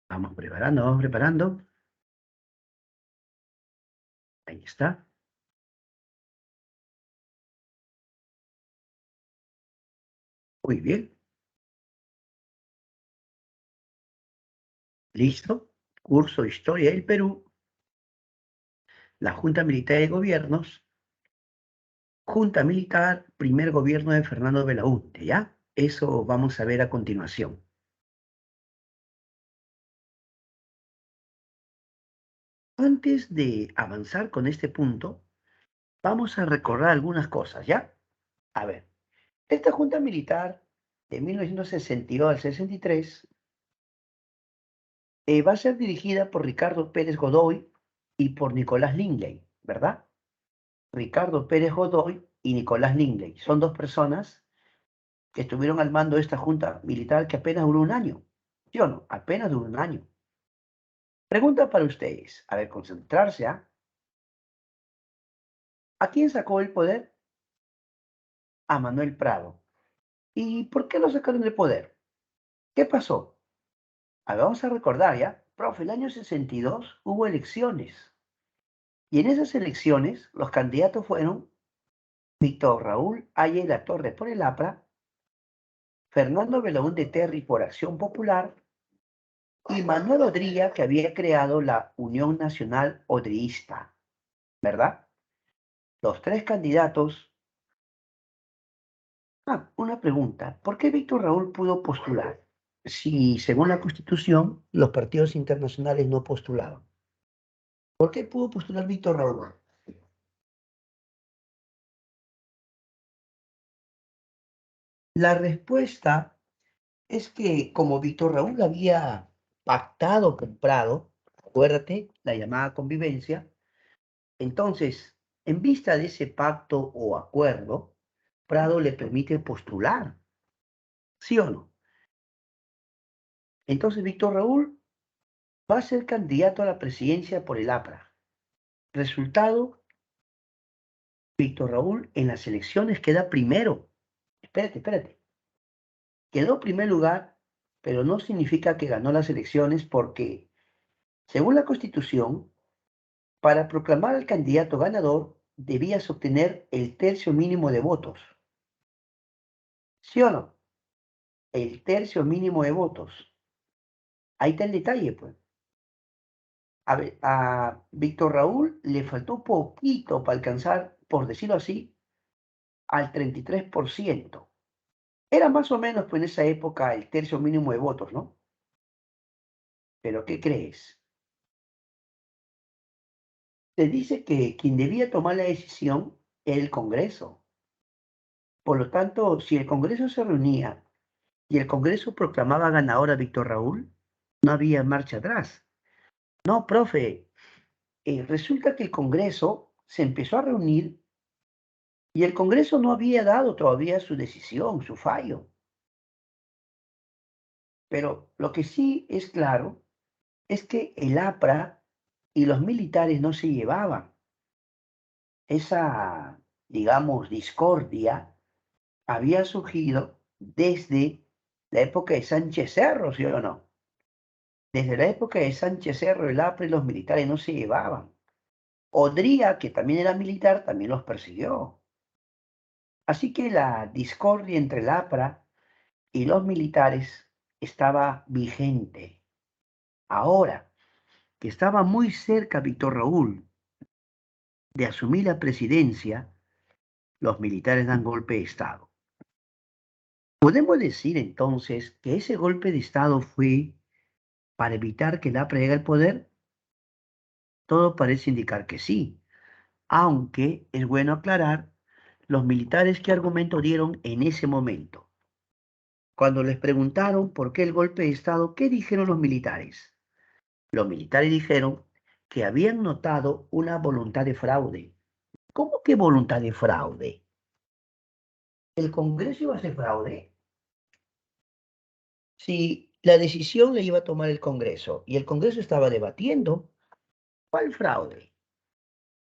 Vamos preparando, vamos preparando. Ahí está. Muy bien. Listo. Curso de Historia del Perú, la Junta Militar de Gobiernos, Junta Militar, primer gobierno de Fernando Belaúnde, ¿ya? Eso vamos a ver a continuación. Antes de avanzar con este punto, vamos a recordar algunas cosas, ¿ya? A ver, esta Junta Militar de 1962 al 63 va a ser dirigida por Ricardo Pérez Godoy y por Nicolás Lingley, ¿verdad? Ricardo Pérez Godoy y Nicolás Lingley. Son dos personas que estuvieron al mando de esta junta militar que apenas duró un año. ¿Sí o no? Apenas duró un año. Pregunta para ustedes. A ver, concentrarse, ¿ah? ¿A quién sacó el poder? A Manuel Prado. ¿Y por qué lo sacaron del poder? ¿Qué pasó? A ver, vamos a recordar, ¿ya? Profe, el año 62 hubo elecciones. Y en esas elecciones los candidatos fueron Víctor Raúl Ayala Torres por el APRA, Fernando Belaúnde Terry por Acción Popular y Manuel Odría, que había creado la Unión Nacional Odrista, ¿verdad? Los tres candidatos. Una pregunta. ¿Por qué Víctor Raúl pudo postular? Si, según la Constitución, los partidos internacionales no postulaban. ¿Por qué pudo postular Víctor Raúl? La respuesta es que como Víctor Raúl había pactado con Prado, acuérdate, la llamada convivencia, entonces, en vista de ese pacto o acuerdo, Prado le permite postular, ¿sí o no? Entonces, Víctor Raúl va a ser candidato a la presidencia por el APRA. Resultado, Víctor Raúl en las elecciones queda primero. Espérate, espérate. Quedó primer lugar, pero no significa que ganó las elecciones porque, según la Constitución, para proclamar al candidato ganador debías obtener el tercio mínimo de votos. ¿Sí o no? El tercio mínimo de votos. Ahí está el detalle, pues. A ver, a Víctor Raúl le faltó poquito para alcanzar, por decirlo así, al 33%. Era más o menos, pues, en esa época el tercio mínimo de votos, ¿no? Pero ¿qué crees? Se dice que quien debía tomar la decisión era el Congreso. Por lo tanto, si el Congreso se reunía y el Congreso proclamaba ganador a Víctor Raúl, no había marcha atrás. No, profe, resulta que el Congreso se empezó a reunir y el Congreso no había dado todavía su decisión, su fallo. Pero lo que sí es claro es que el APRA y los militares no se llevaban. Esa, digamos, discordia había surgido desde la época de Sánchez Cerro, ¿sí o no? Desde la época de Sánchez Cerro, el APRA y los militares no se llevaban. Odría, que también era militar, también los persiguió. Así que la discordia entre el APRA y los militares estaba vigente. Ahora que estaba muy cerca Víctor Raúl de asumir la presidencia, los militares dan golpe de Estado. ¿Podemos decir entonces que ese golpe de Estado fue para evitar que el APRA llegue al poder? Todo parece indicar que sí, aunque es bueno aclarar los militares qué argumento dieron en ese momento. Cuando les preguntaron por qué el golpe de Estado, ¿qué dijeron los militares? Los militares dijeron que habían notado una voluntad de fraude. ¿Cómo que voluntad de fraude? ¿El Congreso iba a hacer fraude? Si la decisión la iba a tomar el Congreso y el Congreso estaba debatiendo, ¿cuál fraude?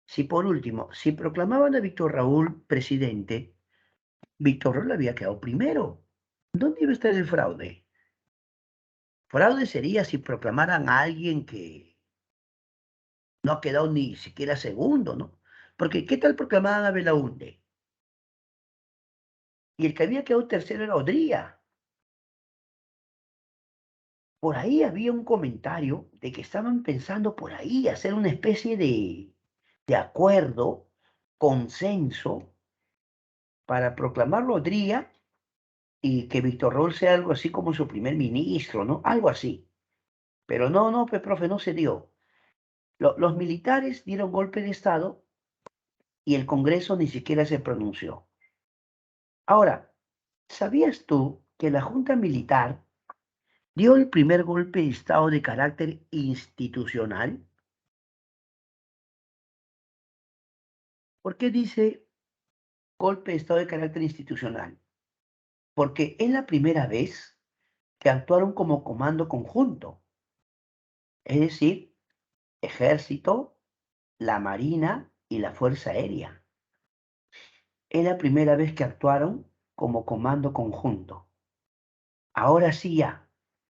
Si por último, si proclamaban a Víctor Raúl presidente, Víctor Raúl había quedado primero. ¿Dónde iba a estar el fraude? Fraude sería si proclamaran a alguien que no ha quedado ni siquiera segundo, ¿no? Porque ¿qué tal proclamaban a Belaúnde? Y el que había quedado tercero era Odría. Por ahí había un comentario de que estaban pensando por ahí hacer una especie de acuerdo, consenso, para proclamarlo Odría y que Víctor Rol sea algo así como su primer ministro, ¿no? Algo así. Pero no, pues, profe, no se dio. Los militares dieron golpe de Estado y el Congreso ni siquiera se pronunció. Ahora, ¿sabías tú que la Junta Militar dio el primer golpe de Estado de carácter institucional? ¿Por qué dice golpe de Estado de carácter institucional? Porque es la primera vez que actuaron como comando conjunto, es decir, ejército, la marina y la fuerza aérea. Es la primera vez que actuaron como comando conjunto. Ahora sí ya,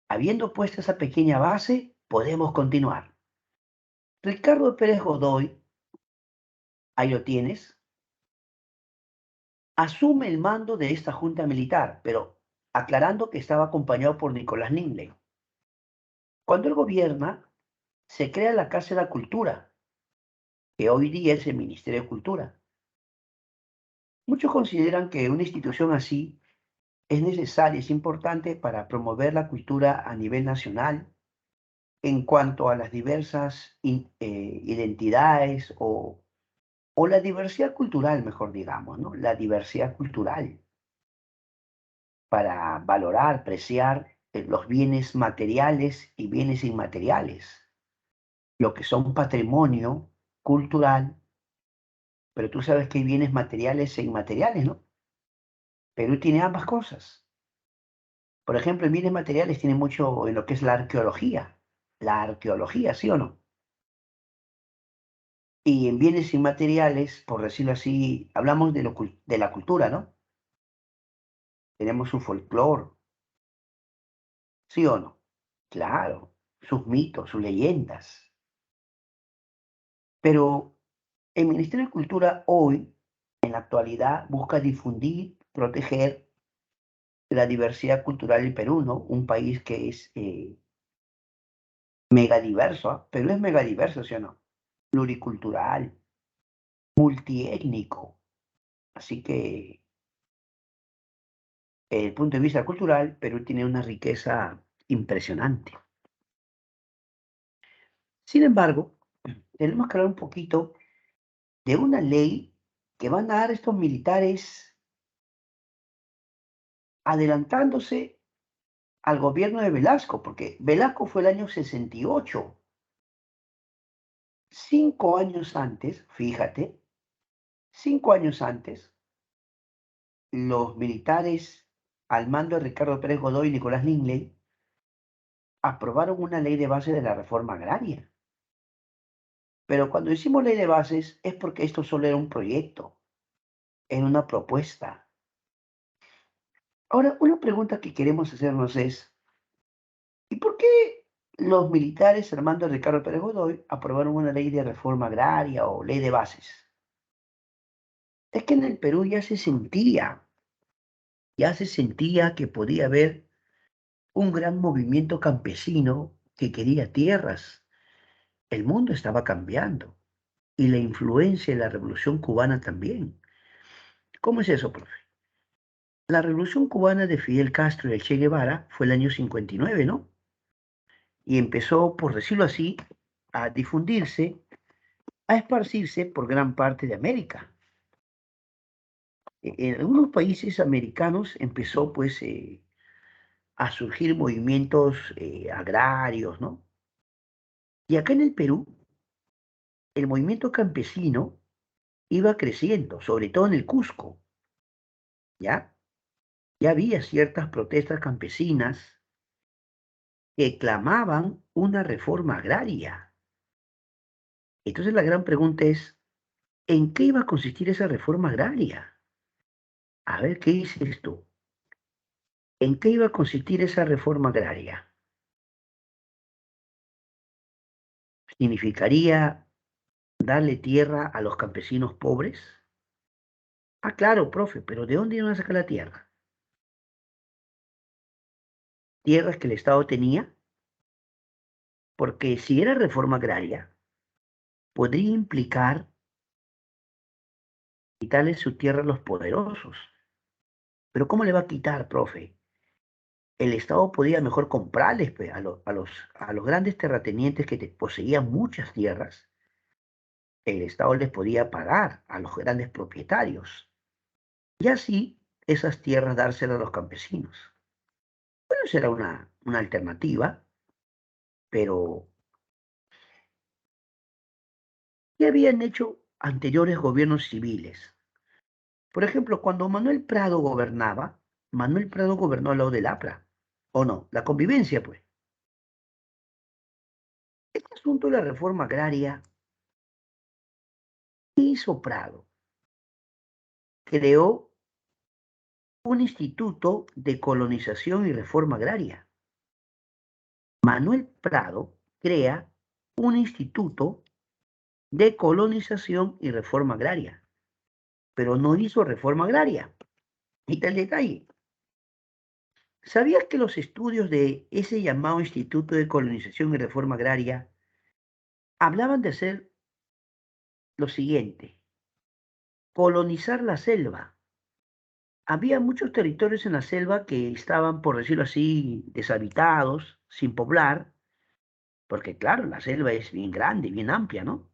habiendo puesto esa pequeña base, podemos continuar. Ricardo Pérez Godoy, ahí lo tienes, asume el mando de esta junta militar, pero aclarando que estaba acompañado por Nicolás Ningley. Cuando él gobierna, se crea la Casa de la Cultura, que hoy día es el Ministerio de Cultura. Muchos consideran que una institución así es necesaria, es importante para promover la cultura a nivel nacional en cuanto a las diversas identidades o la diversidad cultural, mejor digamos, ¿no? La diversidad cultural para valorar, apreciar los bienes materiales y bienes inmateriales, lo que son patrimonio cultural, pero tú sabes que hay bienes materiales e inmateriales, ¿no? Perú tiene ambas cosas. Por ejemplo, en bienes materiales tiene mucho en lo que es la arqueología. La arqueología, ¿sí o no? Y en bienes inmateriales, por decirlo así, hablamos de la cultura, ¿no? Tenemos su folclore, ¿sí o no? Claro, sus mitos, sus leyendas. Pero el Ministerio de Cultura hoy, en la actualidad, busca difundir, proteger la diversidad cultural del Perú, ¿no? Un país que es megadiverso, ¿ah? Perú es megadiverso, ¿sí o no? Pluricultural, multiétnico. Así que, desde el punto de vista cultural, Perú tiene una riqueza impresionante. Sin embargo, tenemos que hablar un poquito de una ley que van a dar estos militares adelantándose al gobierno de Velasco, porque Velasco fue el año 68. 5 años antes, fíjate, 5 años antes, los militares al mando de Ricardo Pérez Godoy y Nicolás Ningley aprobaron una ley de base de la reforma agraria. Pero cuando decimos ley de bases es porque esto solo era un proyecto, era una propuesta. Ahora, una pregunta que queremos hacernos es, ¿y por qué los militares Armando Ricardo Pérez Godoy aprobaron una ley de reforma agraria o ley de bases? Es que en el Perú ya se sentía que podía haber un gran movimiento campesino que quería tierras. El mundo estaba cambiando y la influencia de la Revolución Cubana también. ¿Cómo es eso, profe? La Revolución Cubana de Fidel Castro y el Che Guevara fue el año 59, ¿no? Y empezó, por decirlo así, a difundirse, a esparcirse por gran parte de América. En algunos países americanos empezó pues a surgir movimientos agrarios, ¿no? Y acá en el Perú, el movimiento campesino iba creciendo, sobre todo en el Cusco, ¿ya? Ya había ciertas protestas campesinas que clamaban una reforma agraria. Entonces la gran pregunta es, ¿en qué iba a consistir esa reforma agraria? A ver, ¿qué dices tú? ¿En qué iba a consistir esa reforma agraria? significaría darle tierra a los campesinos pobres. Ah, claro, profe, pero ¿de dónde iban a sacar la tierra? Tierras que el Estado tenía, porque si era reforma agraria, podría implicar quitarle su tierra a los poderosos. Pero ¿cómo le va a quitar, profe? El Estado podía mejor comprarles pues, a los grandes terratenientes que poseían muchas tierras. El Estado les podía pagar a los grandes propietarios y así esas tierras dárselas a los campesinos. Bueno, esa era una alternativa, pero ¿qué habían hecho anteriores gobiernos civiles? Por ejemplo, cuando Manuel Prado gobernaba, Manuel Prado gobernó al lado del APRA, ¿o no? La convivencia, pues. Este asunto de la reforma agraria, ¿qué hizo Prado? Creó un instituto de colonización y reforma agraria. Manuel Prado crea un instituto de colonización y reforma agraria, pero no hizo reforma agraria. Ahí está el detalle. ¿Sabías que los estudios de ese llamado Instituto de Colonización y Reforma Agraria hablaban de hacer lo siguiente: colonizar la selva? Había muchos territorios en la selva que estaban, por decirlo así, deshabitados, sin poblar, porque claro, la selva es bien grande, bien amplia, ¿no?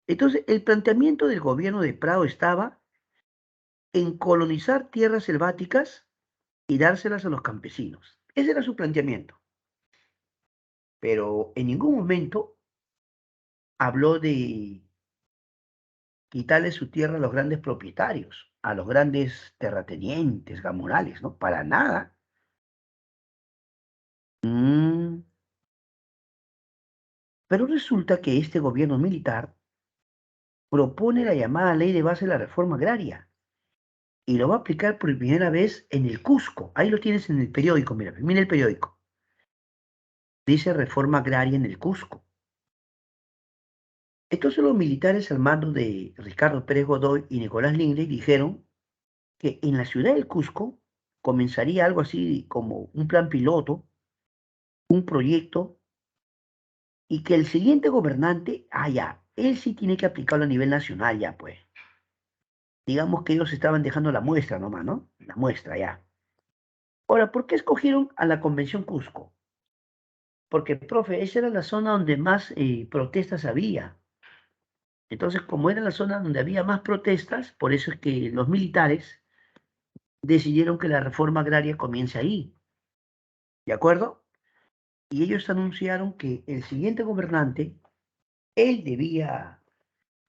Entonces, el planteamiento del gobierno de Prado estaba en colonizar tierras selváticas y dárselas a los campesinos. Ese era su planteamiento. Pero en ningún momento habló de quitarle su tierra a los grandes propietarios, a los grandes terratenientes, gamurales, ¿no? Para nada. Mm, Pero resulta que este gobierno militar propone la llamada ley de base de la reforma agraria y lo va a aplicar por primera vez en el Cusco. Ahí lo tienes en el periódico, mira, mira el periódico. Dice reforma agraria en el Cusco. Entonces los militares al mando de Ricardo Pérez Godoy y Nicolás Lingley dijeron que en la ciudad del Cusco comenzaría algo así como un plan piloto, un proyecto, y que el siguiente gobernante, ya, él sí tiene que aplicarlo a nivel nacional ya, pues. Digamos que ellos estaban dejando la muestra nomás, ¿no? La muestra ya. Ahora, ¿por qué escogieron a la Convención Cusco? Porque, profe, esa era la zona donde más protestas había. Entonces, como era la zona donde había más protestas, por eso es que los militares decidieron que la reforma agraria comience ahí, ¿de acuerdo? Y ellos anunciaron que el siguiente gobernante, él debía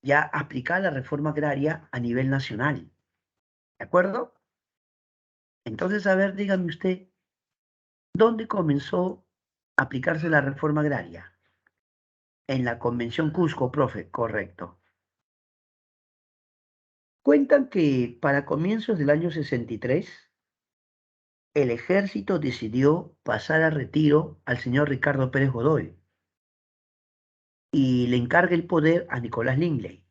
ya aplicar la reforma agraria a nivel nacional, ¿de acuerdo? Entonces, a ver, dígame usted, ¿dónde comenzó a aplicarse la reforma agraria? En la Convención Cusco, profe, correcto. Cuentan que para comienzos del año 63, el ejército decidió pasar a retiro al señor Ricardo Pérez Godoy y le encarga el poder a Nicolás Lingley.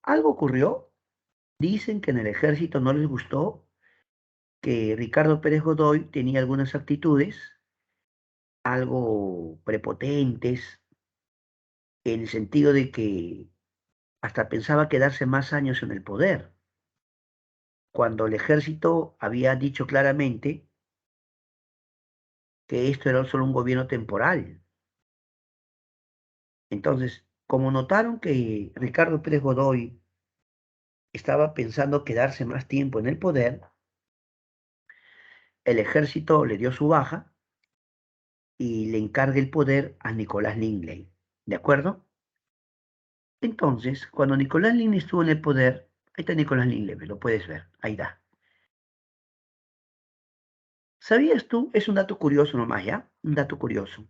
Algo ocurrió, dicen que en el ejército no les gustó que Ricardo Pérez Godoy tenía algunas actitudes algo prepotentes, en el sentido de que hasta pensaba quedarse más años en el poder, cuando el ejército había dicho claramente que esto era solo un gobierno temporal. Entonces, como notaron que Ricardo Pérez Godoy estaba pensando quedarse más tiempo en el poder, el ejército le dio su baja y le encarga el poder a Nicolás Lingley. ¿De acuerdo? Entonces, cuando Nicolás Lingley estuvo en el poder, ahí está Nicolás Lingley, lo puedes ver, ahí está. ¿Sabías tú? Es un dato curioso nomás, ¿ya? Un dato curioso.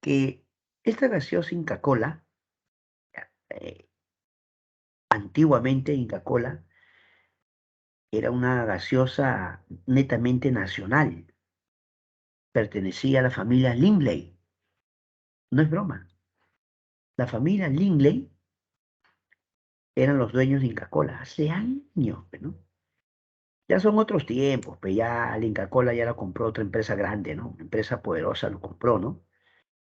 Que esta gaseosa Inca Kola, eh, antiguamente Inca Kola, era una gaseosa netamente nacional. Pertenecía a la familia Lingley. no es broma. La familia Lingley eran los dueños de Inca Kola hace años, pues, ¿no? Ya son otros tiempos, pero ya la Inca Kola ya la compró otra empresa grande, ¿no? Una empresa poderosa lo compró, ¿no?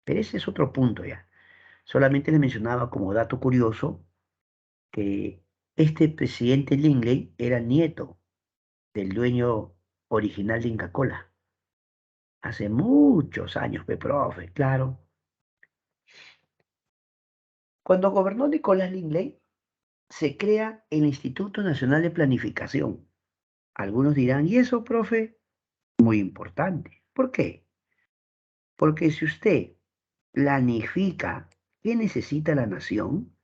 Pero ese es otro punto ya. Solamente les mencionaba como dato curioso que este presidente Lingley era nieto del dueño original de Inca Kola. Hace muchos años, profe, claro. Cuando gobernó Nicolás Lingley, se crea el Instituto Nacional de Planificación. Algunos dirán, ¿y eso, profe? Muy importante. ¿Por qué? Porque si usted planifica qué necesita la nación,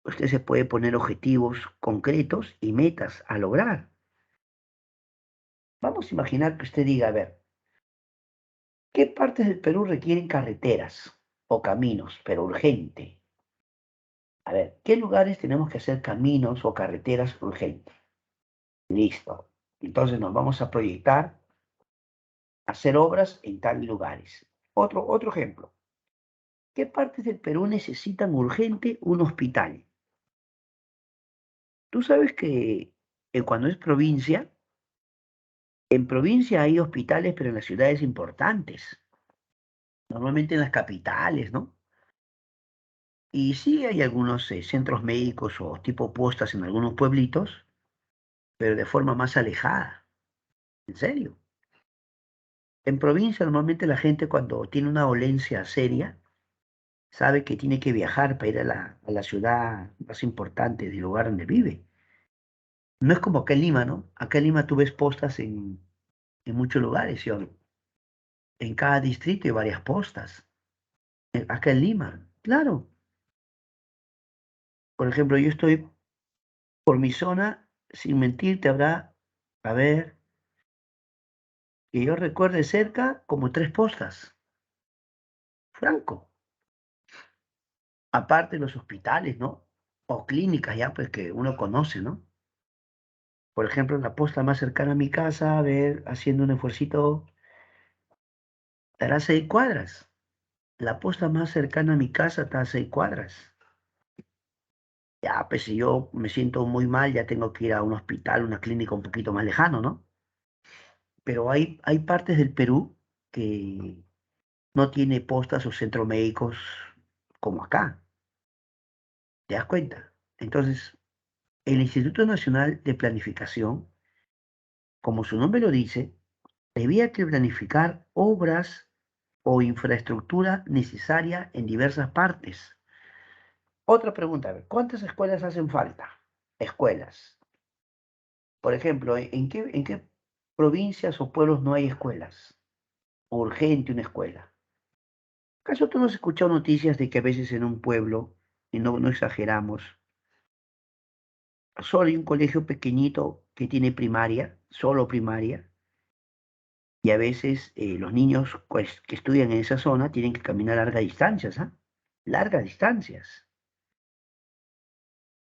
usted se puede poner objetivos concretos y metas a lograr. Vamos a imaginar que usted diga, a ver, ¿qué partes del Perú requieren carreteras o caminos, pero urgente? A ver, ¿qué lugares tenemos que hacer caminos o carreteras urgentes? Listo. Entonces nos vamos a proyectar a hacer obras en tales lugares. Otro ejemplo. ¿Qué partes del Perú necesitan urgente un hospital? Tú sabes que cuando es provincia, en provincia hay hospitales, pero en las ciudades importantes, normalmente en las capitales, ¿no? Y sí hay algunos centros médicos o tipo postas en algunos pueblitos, pero de forma más alejada. ¿En serio? En provincia normalmente la gente cuando tiene una dolencia seria, sabe que tiene que viajar para ir a la ciudad más importante del lugar donde vive. No es como acá en Lima, ¿no? Acá en Lima tú ves postas en muchos lugares, ¿sí o no? En cada distrito hay varias postas. Acá en Lima, claro. Por ejemplo, yo estoy por mi zona, sin mentirte, habrá, a ver, que yo recuerde cerca como 3 postas. Franco. Aparte de los hospitales, ¿no? O clínicas ya, pues que uno conoce, ¿no? Por ejemplo, la posta más cercana a mi casa, a ver, haciendo un esfuercito, estará a 6 cuadras. La posta más cercana a mi casa está a 6 cuadras. Ya, pues si yo me siento muy mal, ya tengo que ir a un hospital, una clínica un poquito más lejano, ¿no? Pero hay partes del Perú que no tiene postas o centros médicos como acá. ¿Te das cuenta? Entonces, el Instituto Nacional de Planificación, como su nombre lo dice, debía que planificar obras o infraestructura necesaria en diversas partes. Otra pregunta, a ver, ¿cuántas escuelas hacen falta? Escuelas. Por ejemplo, ¿en qué provincias o pueblos no hay escuelas? Urgente una escuela. ¿Acaso tú no has escuchado noticias de que a veces en un pueblo, y no exageramos, solo hay un colegio pequeñito que tiene primaria, solo primaria, y a veces los niños pues, que estudian en esa zona tienen que caminar largas distancias, ¿ah? Largas distancias.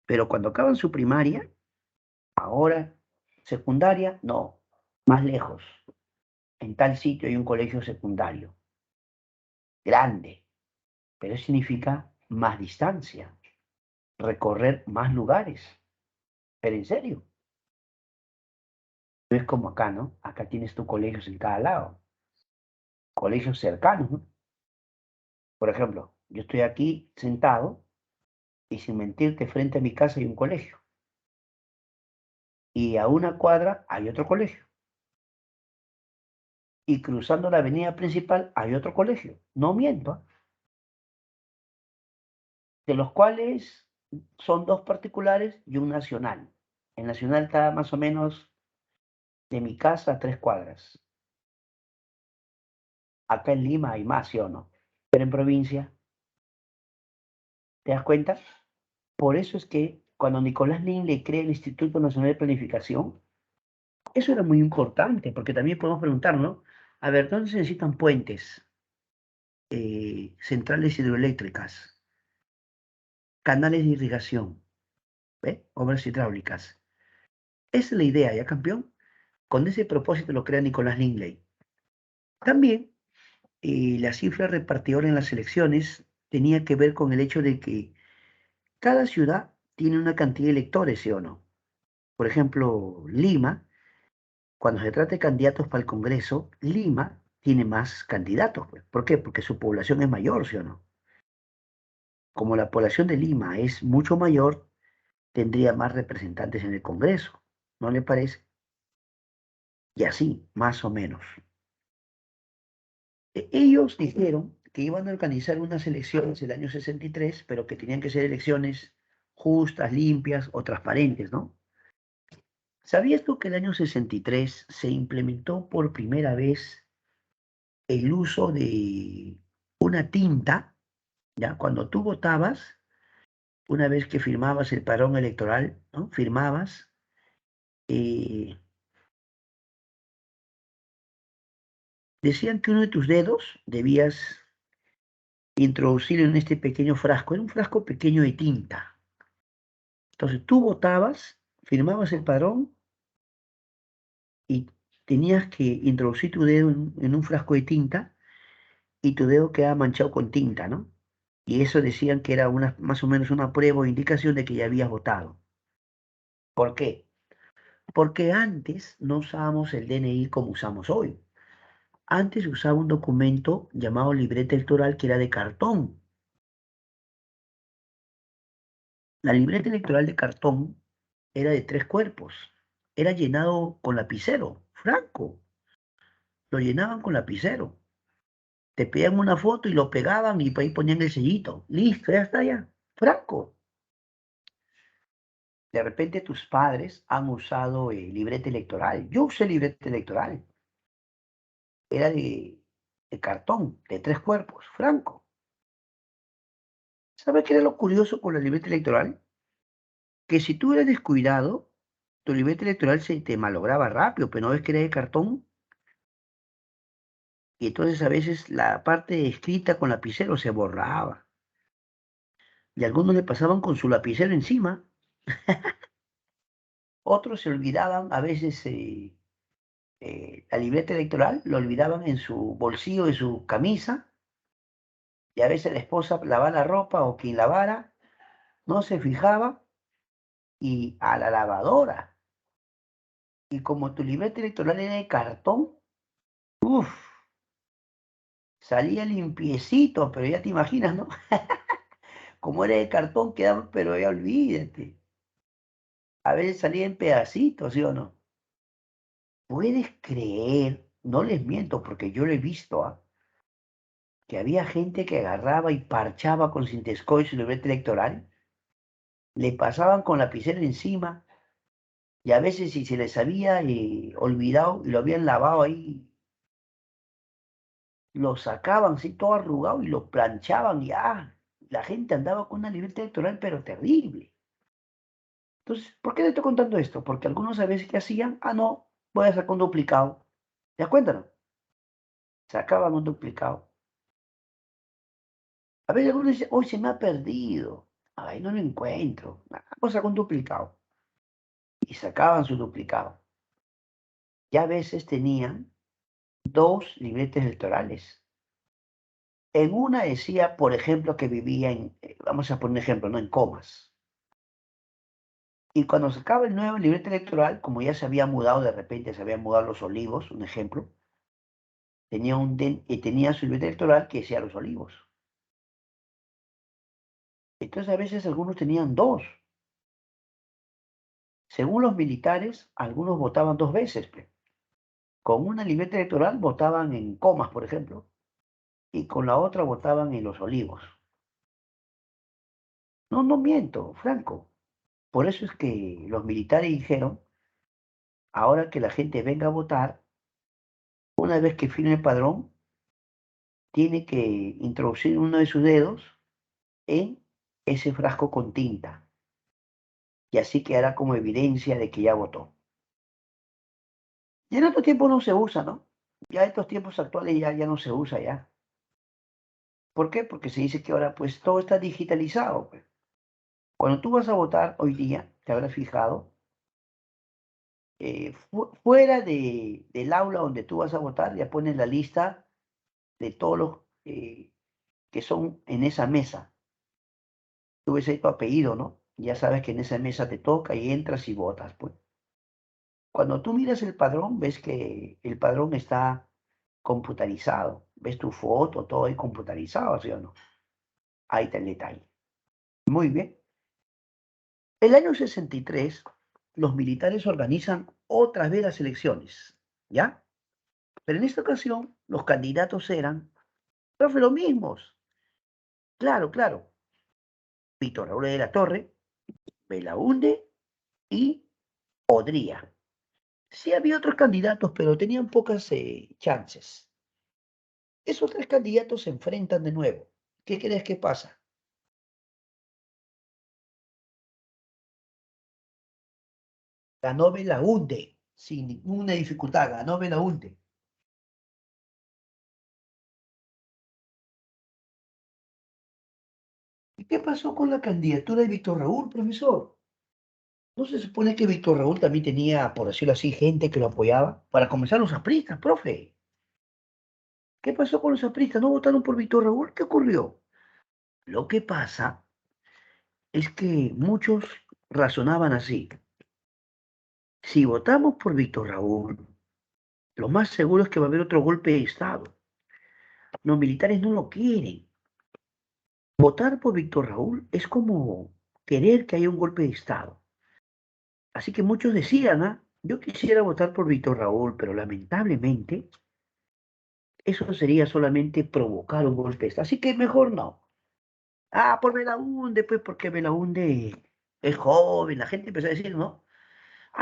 Pero cuando acaban su primaria, ahora secundaria, no, más lejos. En tal sitio hay un colegio secundario, grande, pero eso significa más distancia, recorrer más lugares. Pero en serio, no es como acá, ¿no? Acá tienes tus colegios en cada lado, colegios cercanos, ¿no? Por ejemplo, yo estoy aquí sentado y sin mentirte, frente a mi casa hay un colegio. Y a una cuadra hay otro colegio. Y cruzando la avenida principal hay otro colegio. No miento, ¿ah? De los cuales son 2 particulares y un nacional. El nacional está más o menos de mi casa a 3 cuadras. Acá en Lima hay más, ¿sí o no? Pero en provincia, ¿te das cuenta? Por eso es que cuando Nicolás Lin le crea el Instituto Nacional de Planificación, eso era muy importante, porque también podemos preguntarnos, a ver, ¿dónde se necesitan puentes, centrales hidroeléctricas, canales de irrigación, ¿ve? Obras hidráulicas? Esa es la idea, ¿ya campeón? Con ese propósito lo crea Nicolás Lingley. También la cifra repartidora en las elecciones tenía que ver con el hecho de que cada ciudad tiene una cantidad de electores, ¿sí o no? Por ejemplo, Lima, cuando se trata de candidatos para el Congreso, Lima tiene más candidatos, pues. ¿Por qué? Porque su población es mayor, ¿sí o no? Como la población de Lima es mucho mayor, tendría más representantes en el Congreso, ¿no le parece? Y así, más o menos. Ellos dijeron que iban a organizar unas elecciones el año 63, pero que tenían que ser elecciones justas, limpias o transparentes, ¿no? ¿Sabías tú que el año 63 se implementó por primera vez el uso de una tinta? ¿Ya? Cuando tú votabas, una vez que firmabas el padrón electoral, ¿no? Firmabas, eh, decían que uno de tus dedos debías introducirlo en este pequeño frasco. Era un frasco pequeño de tinta. Entonces tú votabas, firmabas el padrón y tenías que introducir tu dedo en un frasco de tinta y tu dedo quedaba manchado con tinta, ¿no? Y eso decían que era una, más o menos una prueba o indicación de que ya habías votado. ¿Por qué? Porque antes no usábamos el DNI como usamos hoy. Antes se usaba un documento llamado libreta electoral que era de cartón. La libreta electoral de cartón era de 3 cuerpos. Era llenado con lapicero, franco. Lo llenaban con lapicero. Te pedían una foto y lo pegaban y ahí ponían el sellito. Listo, ya está ya. Franco. De repente tus padres han usado libreta electoral. Yo usé libreta electoral. Era de cartón, de 3 cuerpos, franco. ¿Sabes qué era lo curioso con la libreta electoral? Que si tú eres descuidado, tu libreta electoral se te malograba rápido, pero no ves que era de cartón. Y entonces a veces la parte escrita con lapicero se borraba. Y algunos le pasaban con su lapicero encima. Otros se olvidaban, a veces la libreta electoral, lo olvidaban en su bolsillo de su camisa. Y a veces la esposa lavaba la ropa o quien lavara, no se fijaba y a la lavadora. Y como tu libreta electoral era de cartón, uff, salía limpiecito, pero ya te imaginas, ¿no? Como era de cartón quedaba, pero ya olvídate. A veces salía en pedacitos, ¿sí o no? ¿Puedes creer? No les miento porque yo lo he visto, ¿ah? Que había gente que agarraba y parchaba con Cintescoy su libreta electoral, le pasaban con lapicero encima y a veces si se les había olvidado y lo habían lavado ahí, lo sacaban así todo arrugado y lo planchaban y la gente andaba con una libreta electoral pero terrible. Entonces, ¿por qué te estoy contando esto? Porque algunos a veces que hacían, no, voy a sacar un duplicado. ¿Te das cuenta, no? Sacaban un duplicado. A veces algunos dicen, hoy se me ha perdido. Ay, no lo encuentro. Voy a sacar un duplicado. Y sacaban su duplicado. Y a veces tenían 2 libretas electorales. En una decía, por ejemplo, que vivía vamos a poner un ejemplo, ¿no? En Comas. Y cuando sacaba el nuevo libreta electoral, como ya se había mudado de repente, se habían mudado a Los Olivos, un ejemplo, tenía su libreta electoral que decía Los Olivos. Entonces a veces algunos tenían dos. Según los militares, algunos votaban 2 veces, pe. Con una libreta electoral votaban en Comas, por ejemplo, y con la otra votaban en Los Olivos. No, no miento, Franco. Por eso es que los militares dijeron, ahora que la gente venga a votar, una vez que firme el padrón, tiene que introducir uno de sus dedos en ese frasco con tinta. Y así quedará como evidencia de que ya votó. Y en otro tiempo no se usa, ¿no? Ya estos tiempos actuales ya no se usa ya. ¿Por qué? Porque se dice que ahora pues todo está digitalizado, pues. Cuando tú vas a votar hoy día, te habrás fijado, fuera del aula donde tú vas a votar, ya ponen la lista de todos los que son en esa mesa. Tú ves ahí tu apellido, ¿no? Ya sabes que en esa mesa te toca y entras y votas, pues. Cuando tú miras el padrón, ves que el padrón está computarizado. Ves tu foto, todo ahí computarizado, ¿sí o no? Ahí está el detalle. Muy bien. El año 63, los militares organizan otra vez las elecciones, ¿ya? Pero en esta ocasión, los candidatos eran, profe, los mismos. Claro, claro. Víctor Raúl de la Torre, Belaúnde y Odría. Sí había otros candidatos, pero tenían pocas chances. Esos tres candidatos se enfrentan de nuevo. ¿Qué crees que pasa? Ganó Belaúnde, sin ninguna dificultad, ganó Belaúnde. ¿Y qué pasó con la candidatura de Víctor Raúl, profesor? ¿No se supone que Víctor Raúl también tenía, por decirlo así, gente que lo apoyaba? Para comenzar, los apristas, profe. ¿Qué pasó con los apristas? ¿No votaron por Víctor Raúl? ¿Qué ocurrió? Lo que pasa es que muchos razonaban así. Si votamos por Víctor Raúl, lo más seguro es que va a haber otro golpe de Estado. Los militares no lo quieren. Votar por Víctor Raúl es como querer que haya un golpe de Estado. Así que muchos decían, yo quisiera votar por Víctor Raúl, pero lamentablemente eso sería solamente provocar un golpe de Estado. Así que mejor no. Por Belaúnde, pues porque Belaúnde es joven. La gente empezó a decir, ¿no?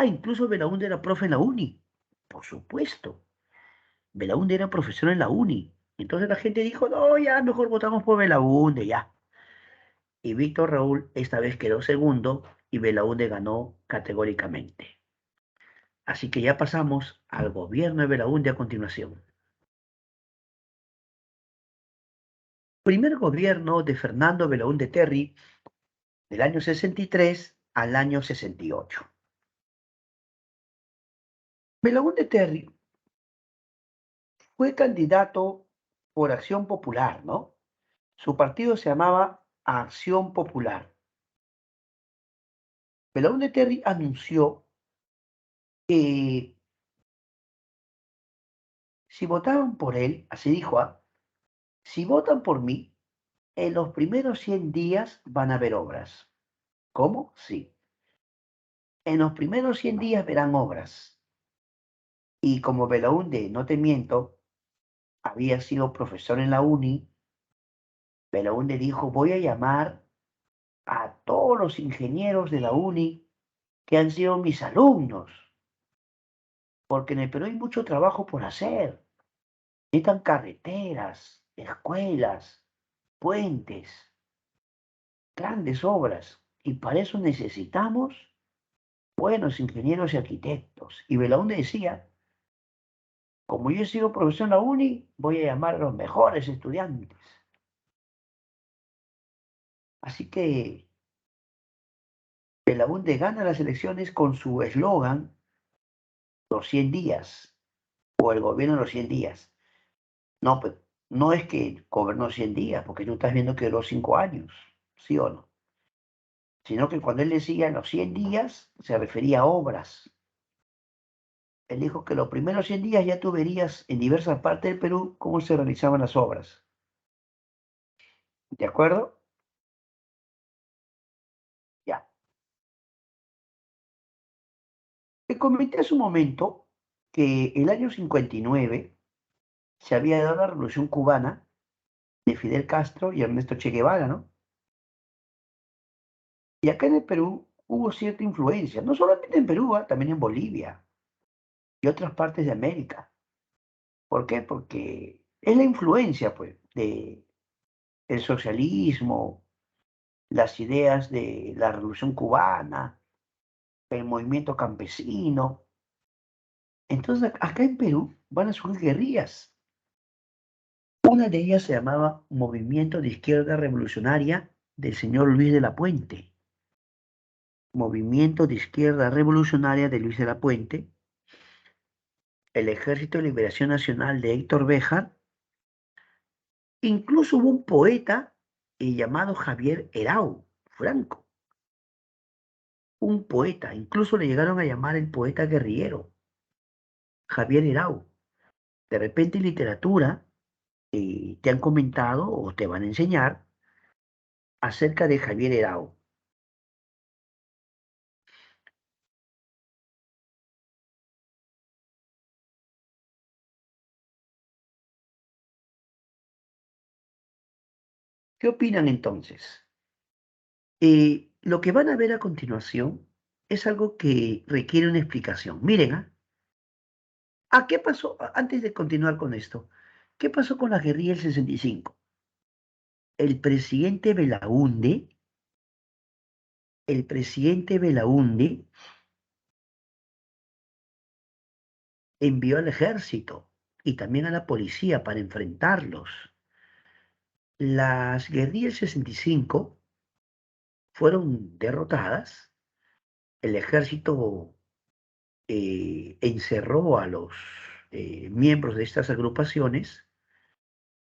Incluso Belaúnde era profe en la uni. Por supuesto. Belaúnde era profesor en la uni. Entonces la gente dijo, no, ya mejor votamos por Belaúnde, ya. Y Víctor Raúl esta vez quedó segundo y Belaúnde ganó categóricamente. Así que ya pasamos al gobierno de Belaúnde a continuación. Primer gobierno de Fernando Belaúnde Terry del año 63 al año 68. Belaúnde Terry fue candidato por Acción Popular, ¿no? Su partido se llamaba Acción Popular. Belaúnde Terry anunció que si votaban por él, así dijo, si votan por mí, en los primeros 100 días van a haber obras. ¿Cómo? Sí. En los primeros 100 días verán obras. Y como Belaúnde, no te miento, había sido profesor en la uni, Belaúnde dijo, voy a llamar a todos los ingenieros de la uni que han sido mis alumnos, porque en el Perú hay mucho trabajo por hacer. Necesitan carreteras, escuelas, puentes, grandes obras, y para eso necesitamos buenos ingenieros y arquitectos. Y Belaúnde decía, como yo he sido profesor en la uni, voy a llamar a los mejores estudiantes. Así que Belaúnde gana las elecciones con su eslogan, los 100 días, o el gobierno de los 100 días. No, pues, no es que gobernó 100 días, porque tú estás viendo que duró 5 años, ¿sí o no? Sino que cuando él decía en los 100 días, se refería a obras. Él dijo que los primeros 100 días ya tú verías en diversas partes del Perú cómo se realizaban las obras. ¿De acuerdo? Ya. Te comenté hace un momento que el año 59 se había dado la Revolución Cubana de Fidel Castro y Ernesto Che Guevara, ¿no? Y acá en el Perú hubo cierta influencia, no solamente en Perú, también en Bolivia y otras partes de América. ¿Por qué? Porque es la influencia, pues, de el socialismo, las ideas de la Revolución Cubana, el movimiento campesino. Entonces, acá en Perú van a surgir guerrillas. Una de ellas se llamaba Movimiento de Izquierda Revolucionaria del señor Luis de la Puente. Movimiento de Izquierda Revolucionaria de Luis de la Puente, el Ejército de Liberación Nacional de Héctor Béjar Incluso hubo un poeta llamado Javier Erau Franco, un poeta, incluso le llegaron a llamar el poeta guerrillero, Javier Erau. De repente en literatura te han comentado o te van a enseñar acerca de Javier Erau. ¿Qué opinan entonces? Lo que van a ver a continuación es algo que requiere una explicación. Miren, ¿qué pasó? Antes de continuar con esto, ¿qué pasó con la guerrilla del 65? El presidente Belaúnde envió al ejército y también a la policía para enfrentarlos. Las guerrillas del 65 fueron derrotadas, el ejército encerró a los miembros de estas agrupaciones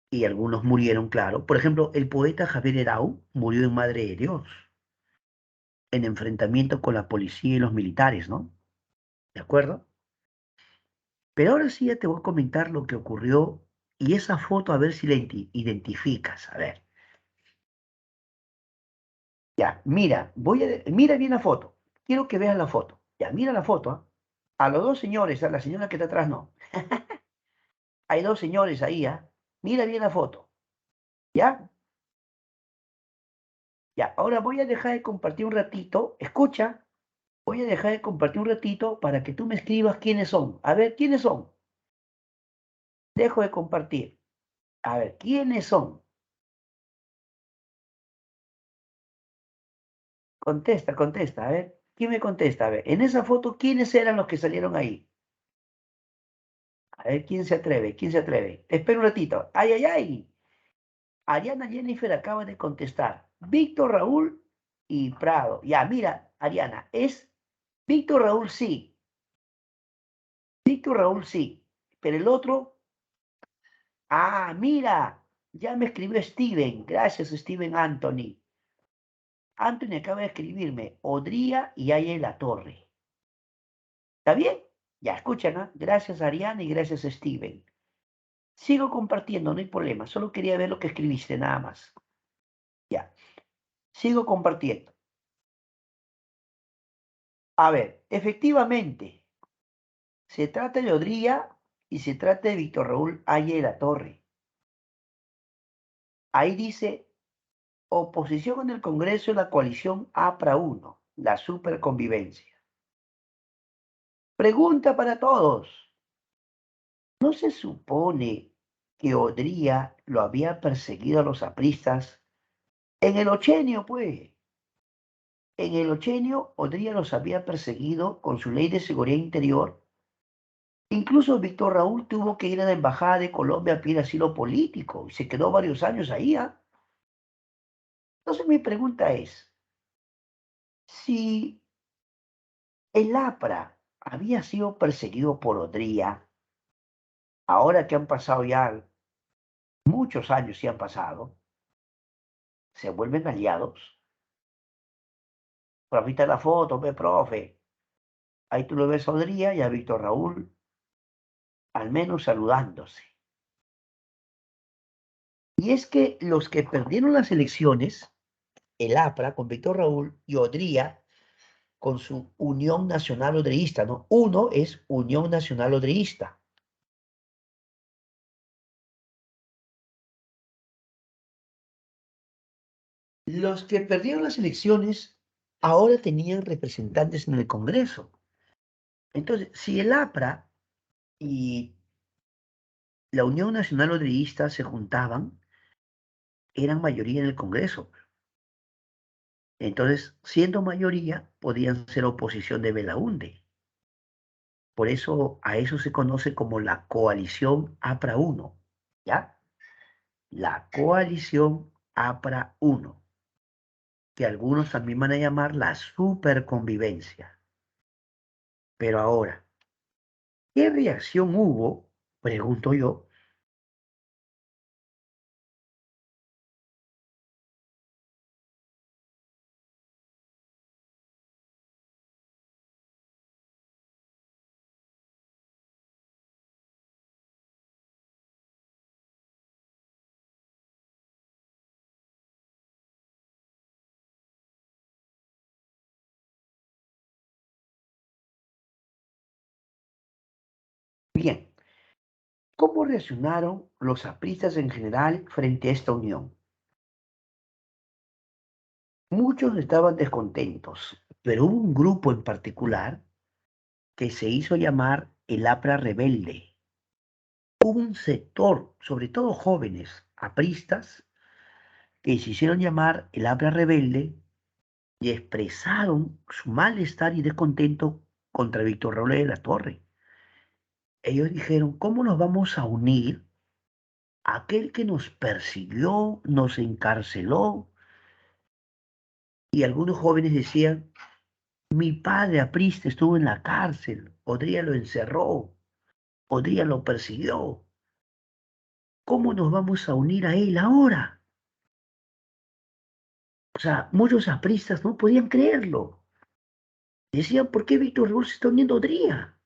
y algunos murieron, claro. Por ejemplo, el poeta Javier Erau murió en Madre de Dios, en enfrentamiento con la policía y los militares, ¿no? ¿De acuerdo? Pero ahora sí ya te voy a comentar lo que ocurrió y esa foto a ver si la identificas. A ver, ya, mira, mira bien la foto. Quiero que veas la foto. Ya, mira la foto, ¿ah? A los dos señores, a la señora que está atrás no. Hay dos señores ahí, ¿ah? Mira bien la foto. ¿Ya? Ya, ahora voy a dejar de compartir un ratito. Escucha, voy a dejar de compartir un ratito para que tú me escribas quiénes son. A ver, ¿quiénes son? Dejo de compartir. A ver, ¿quiénes son? Contesta, contesta. A ver, ¿quién me contesta? A ver, en esa foto, ¿quiénes eran los que salieron ahí? A ver, ¿quién se atreve? ¿Quién se atreve? Espera un ratito. ¡Ay, ay, ay! Ariana Jennifer acaba de contestar. Víctor Raúl y Prado. Ya, mira, Ariana, es Víctor Raúl sí. Víctor Raúl sí. Pero el otro, mira, ya me escribió Steven. Gracias, Steven Anthony. Anthony acaba de escribirme. Odría y Aya La Torre. ¿Está bien? Ya, escuchan, ¿ah? Gracias, Ariana, y gracias, Steven. Sigo compartiendo, no hay problema. Solo quería ver lo que escribiste, nada más. Ya, sigo compartiendo. A ver, efectivamente, se trata de Odría y se trata de Víctor Raúl Aya de La Torre. Ahí dice, oposición en el Congreso de la coalición APRA 1, la superconvivencia. Pregunta para todos. ¿No se supone que Odría lo había perseguido a los apristas en el ochenio, pues? En el ochenio, Odría los había perseguido con su ley de seguridad interior. Incluso Víctor Raúl tuvo que ir a la embajada de Colombia a pedir asilo político y se quedó varios años ahí, ¿ah? Entonces mi pregunta es, si el APRA había sido perseguido por Odría, ahora que han pasado ya muchos años y han pasado, se vuelven aliados. Profita la foto, ve, profe. Ahí tú lo ves a Odría y a Víctor Raúl, al menos saludándose. Y es que los que perdieron las elecciones, el APRA con Víctor Raúl y Odría con su Unión Nacional Odreísta, ¿no? Uno es Unión Nacional Odreísta. Los que perdieron las elecciones ahora tenían representantes en el Congreso. Entonces, si el APRA y la Unión Nacional Odreísta se juntaban, eran mayoría en el Congreso. Entonces, siendo mayoría, podían ser oposición de Belaúnde. Por eso a eso se conoce como la coalición APRA 1, ¿ya? La coalición APRA 1, que algunos también van a llamar la superconvivencia. Pero ahora, ¿qué reacción hubo, pregunto yo, ¿Cómo reaccionaron los apristas en general frente a esta unión? Muchos estaban descontentos, pero hubo un grupo en particular que se hizo llamar el APRA rebelde. Hubo un sector, sobre todo jóvenes apristas, que se hicieron llamar el APRA rebelde y expresaron su malestar y descontento contra Víctor Roble de la Torre. Ellos dijeron, ¿cómo nos vamos a unir a aquel que nos persiguió, nos encarceló? Y algunos jóvenes decían, mi padre aprista estuvo en la cárcel, Odría lo encerró, Odría lo persiguió. ¿Cómo nos vamos a unir a él ahora? O sea, muchos apristas no podían creerlo. Decían, ¿por qué Víctor Raúl se está uniendo a Odría?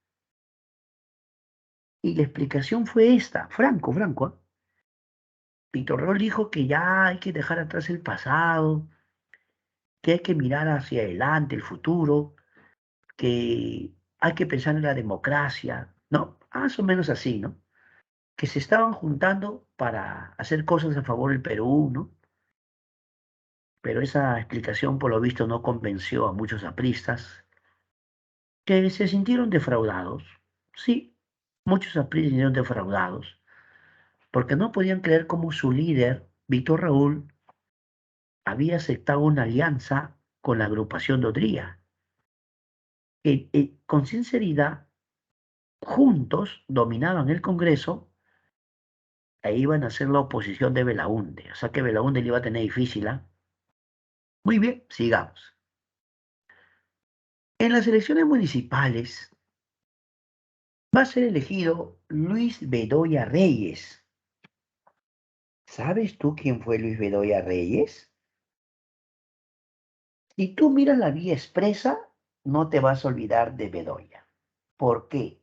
Y la explicación fue esta, Franco, ¿eh? Víctor Raúl dijo que ya hay que dejar atrás el pasado, que hay que mirar hacia adelante, el futuro, que hay que pensar en la democracia, ¿no? Más o menos así, ¿no? Que se estaban juntando para hacer cosas a favor del Perú, ¿no? Pero esa explicación, por lo visto, no convenció a muchos apristas que se sintieron defraudados. Sí, muchos apristas se sintieron defraudados porque no podían creer cómo su líder, Víctor Raúl, había aceptado una alianza con la agrupación de Odría. Con sinceridad, juntos dominaban el Congreso e iban a ser la oposición de Belaúnde. O sea que Belaúnde le iba a tener difícil, ¿ah? Muy bien, sigamos. En las elecciones municipales va a ser elegido Luis Bedoya Reyes. ¿Sabes tú quién fue Luis Bedoya Reyes? Si tú miras la vía expresa, no te vas a olvidar de Bedoya. ¿Por qué?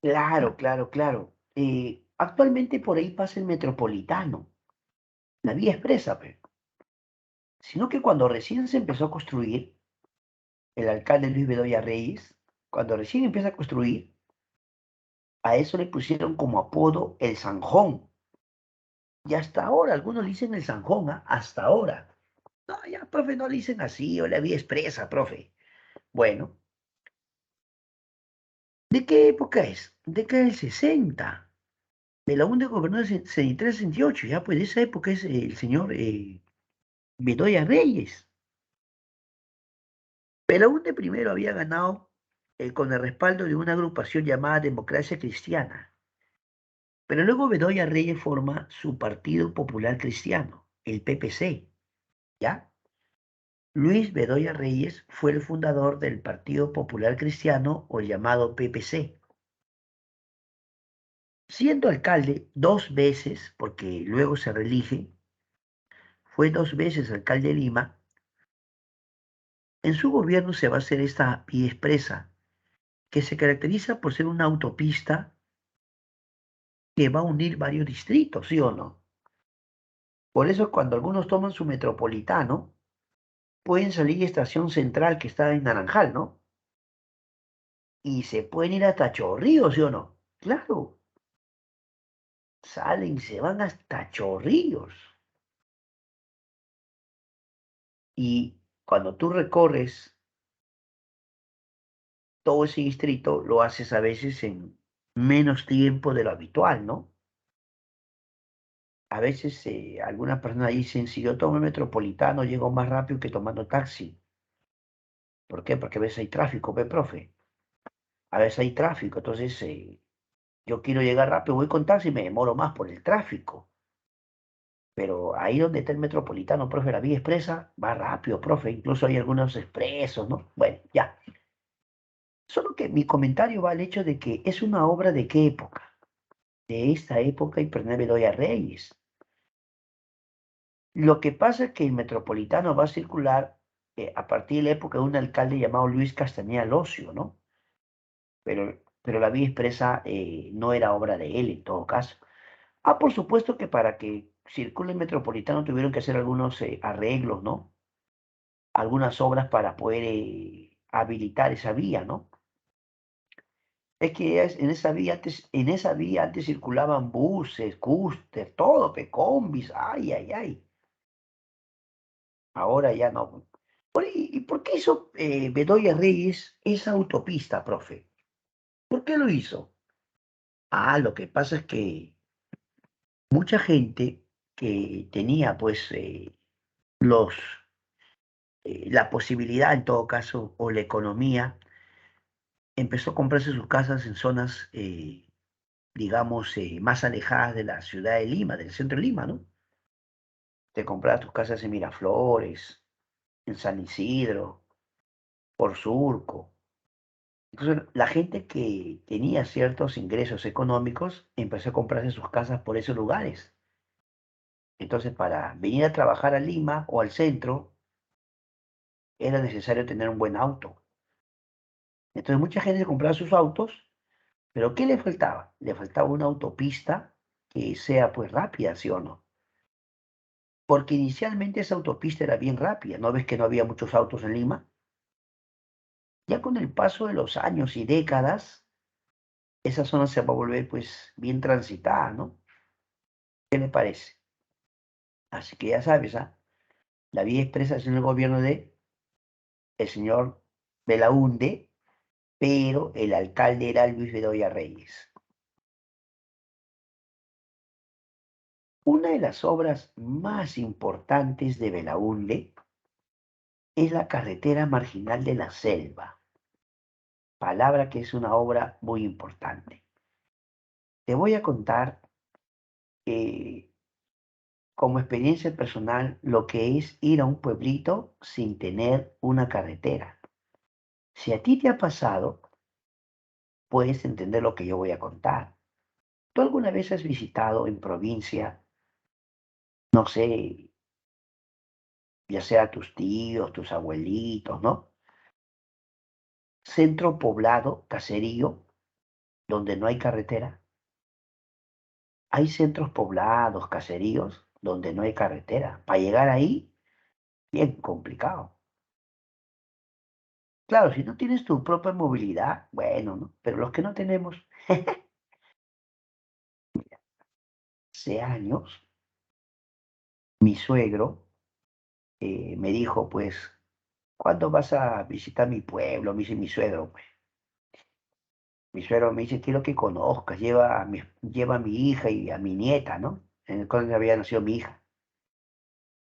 Claro. Actualmente por ahí pasa el Metropolitano, la vía expresa, pero. Sino que cuando recién se empezó a construir, el alcalde Luis Bedoya Reyes, cuando recién empieza a construir, a eso le pusieron como apodo el Zanjón. Y hasta ahora, algunos le dicen el Zanjón, ¿ah? Hasta ahora. No, ya, profe, no le dicen así, o la vía expresa, profe. Bueno, ¿de qué época es? Década del 60. De la UNDE gobernó de 63 68. Ya, pues de esa época es el señor Bedoya Reyes. Belaúnde primero había ganado con el respaldo de una agrupación llamada Democracia Cristiana, pero luego Bedoya Reyes forma su Partido Popular Cristiano, el PPC, ¿ya? Luis Bedoya Reyes fue el fundador del Partido Popular Cristiano o el llamado PPC. Siendo alcalde 2 veces, porque luego se reelige, fue 2 veces alcalde de Lima, en su gobierno se va a hacer esta vía expresa, que se caracteriza por ser una autopista que va a unir varios distritos, ¿sí o no? Por eso cuando algunos toman su metropolitano, pueden salir de Estación Central que está en Naranjal, ¿no? Y se pueden ir hasta Chorrillos, ¿sí o no? Claro, salen, se van hasta Chorrillos. Y cuando tú recorres todo ese distrito, lo haces a veces en menos tiempo de lo habitual, ¿no? A veces algunas personas dicen, si yo tomo el metropolitano, llego más rápido que tomando taxi. ¿Por qué? Porque a veces hay tráfico, ve, profe. A veces hay tráfico, entonces yo quiero llegar rápido, voy con taxi y me demoro más por el tráfico. Pero ahí donde está el metropolitano, profe, la vía expresa, va rápido, profe. Incluso hay algunos expresos, ¿no? Bueno, ya. Solo que mi comentario va al hecho de que es una obra de qué época. De esta época y Pernell Bedoya Reyes. Lo que pasa es que el metropolitano va a circular a partir de la época de un alcalde llamado Luis Castañeda Locio, ¿no? Pero la vía expresa no era obra de él en todo caso. Por supuesto que para que circule el metropolitano tuvieron que hacer algunos arreglos, ¿no? Algunas obras para poder habilitar esa vía, ¿no? Es que en esa vía antes circulaban buses, cúster, todo, combis, ay, ay, ay. Ahora ya no. ¿Y por qué hizo Bedoya Reyes esa autopista, profe? ¿Por qué lo hizo? Lo que pasa es que mucha gente que tenía, pues, los, la posibilidad, en todo caso, o la economía, empezó a comprarse sus casas en zonas, digamos, más alejadas de la ciudad de Lima, del centro de Lima, ¿no? Te comprabas tus casas en Miraflores, en San Isidro, por Surco. Entonces, la gente que tenía ciertos ingresos económicos empezó a comprarse sus casas por esos lugares. Entonces, para venir a trabajar a Lima o al centro, era necesario tener un buen auto. Entonces, mucha gente se compraba sus autos, pero ¿qué le faltaba? Le faltaba una autopista que sea pues rápida, ¿sí o no? Porque inicialmente esa autopista era bien rápida. ¿No ves que no había muchos autos en Lima? Ya con el paso de los años y décadas, esa zona se va a volver pues bien transitada, ¿no? ¿Qué le parece? Así que ya sabes, la vía expresa es en el gobierno de el señor Belaúnde, pero el alcalde era Luis Bedoya Reyes. Una de las obras más importantes de Belaúnde es la carretera marginal de la Selva, palabra que es una obra muy importante. Te voy a contar eh, como experiencia personal lo que es ir a un pueblito sin tener una carretera. Si a ti te ha pasado, puedes entender lo que yo voy a contar. ¿Tú alguna vez has visitado en provincia, no sé, ya sea tus tíos, tus abuelitos, ¿no? Centro poblado, caserío, donde no hay carretera? Hay centros poblados, caseríos, donde no hay carretera. Para llegar ahí, bien complicado. Claro, si no tienes tu propia movilidad, bueno, ¿no? Pero los que no tenemos, hace años, mi suegro me dijo, pues, ¿cuándo vas a visitar mi pueblo? Me dice mi suegro, pues. Mi suegro me dice, quiero que conozcas, lleva a mi hija y a mi nieta, ¿no? En el cual había nacido mi hija.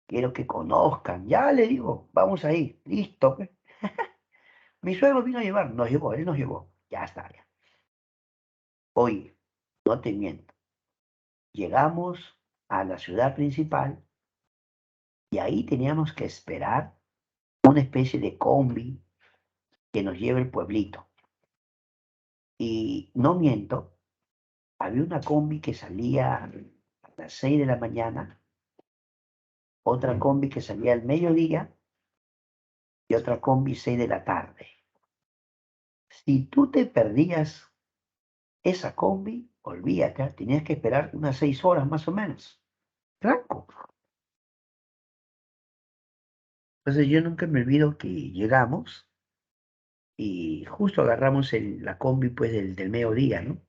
Quiero que conozcan. Ya le digo, vamos ahí, listo, pues. Mi suegro vino a llevar, nos llevó, él nos llevó. Ya está, ya. Oye, no te miento. Llegamos a la ciudad principal y ahí teníamos que esperar una especie de combi que nos lleve al pueblito. Y no miento, había una combi que salía a las 6 de la mañana, otra combi que salía al mediodía y otra combi 6 de la tarde. Si tú te perdías esa combi, olvídate, tenías que esperar unas 6 horas más o menos. Tranco. Entonces yo nunca me olvido que llegamos y justo agarramos la combi pues del mediodía, ¿no?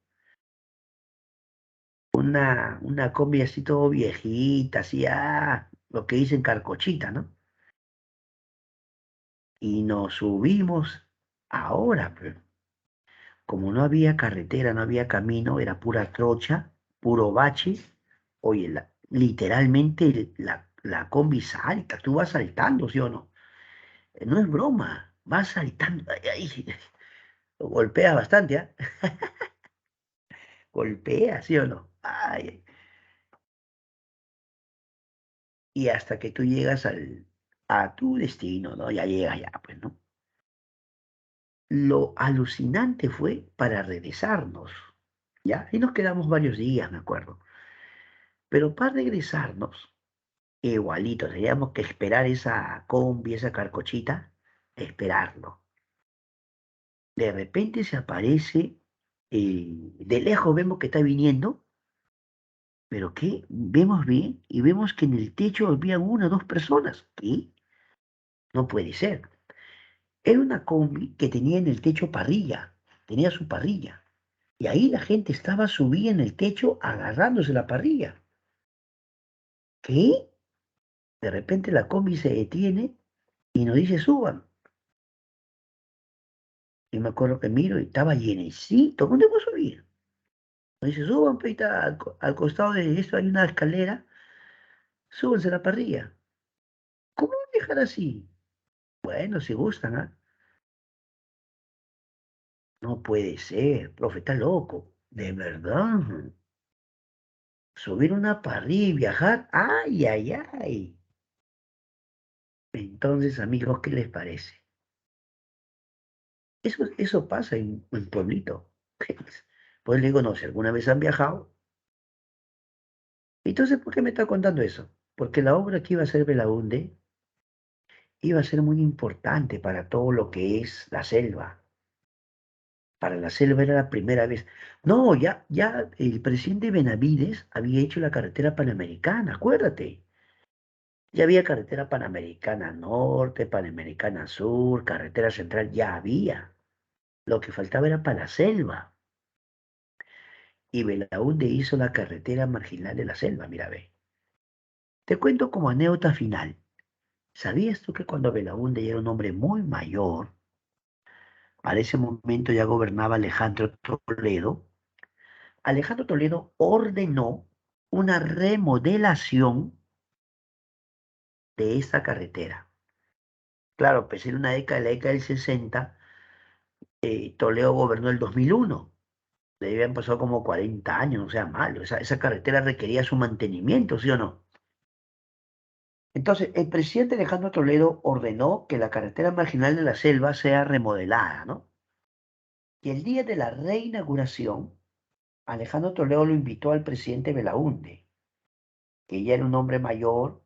Una combi así todo viejita, así, lo que dicen carcochita, ¿no? Y nos subimos ahora, pero como no había carretera, no había camino, era pura trocha, puro bache. Oye, literalmente la combi salta, tú vas saltando, ¿sí o no? No es broma, vas saltando, golpea bastante, ¿ah? Golpea, ¿sí o no? Ay, y hasta que tú llegas a tu destino, ¿no? Ya llegas ya, pues, ¿no? Lo alucinante fue para regresarnos, ¿ya? Y nos quedamos varios días, me acuerdo. Pero para regresarnos, igualito, teníamos que esperar esa combi, esa carcochita, esperarlo. De repente se aparece, de lejos vemos que está viniendo ¿Pero qué? Vemos bien y vemos que en el techo había una o dos personas. ¿Qué? No puede ser. Era una combi que tenía en el techo parrilla, tenía su parrilla. Y ahí la gente estaba subida en el techo agarrándose la parrilla. ¿Qué? De repente la combi se detiene y nos dice suban. Y me acuerdo que miro y estaba llenecito. ¿Dónde voy a subir? Nos dice suban, peita, al costado de esto hay una escalera. Súbanse a la parrilla. ¿Cómo van a dejar así? Bueno, si gustan, ¿ah? No puede ser, profe, está loco. De verdad. Subir una parrilla y viajar. Ay, ay, ay. Entonces, amigos, ¿qué les parece? Eso pasa en pueblito. Pues le digo, no, si alguna vez han viajado. Entonces, ¿por qué me está contando eso? Porque la obra que iba a hacer Belaúnde iba a ser muy importante para todo lo que es la selva. Para la selva era la primera vez. No, ya el presidente Benavides había hecho la carretera panamericana, acuérdate. Ya había carretera panamericana norte, panamericana sur, carretera central, ya había. Lo que faltaba era para la selva. Y Belaúnde hizo la carretera marginal de la selva, mira, ve. Te cuento como anécdota final. ¿Sabías tú que cuando Belaúnde ya era un hombre muy mayor, para ese momento ya gobernaba Alejandro Toledo? Alejandro Toledo ordenó una remodelación de esta carretera. Claro, pues en una década, la década del 60, Toledo gobernó el 2001. Le habían pasado como 40 años, no sea malo. Esa carretera requería su mantenimiento, ¿sí o no? Entonces, el presidente Alejandro Toledo ordenó que la carretera marginal de la selva sea remodelada, ¿no? Y el día de la reinauguración, Alejandro Toledo lo invitó al presidente Belaúnde, que ya era un hombre mayor,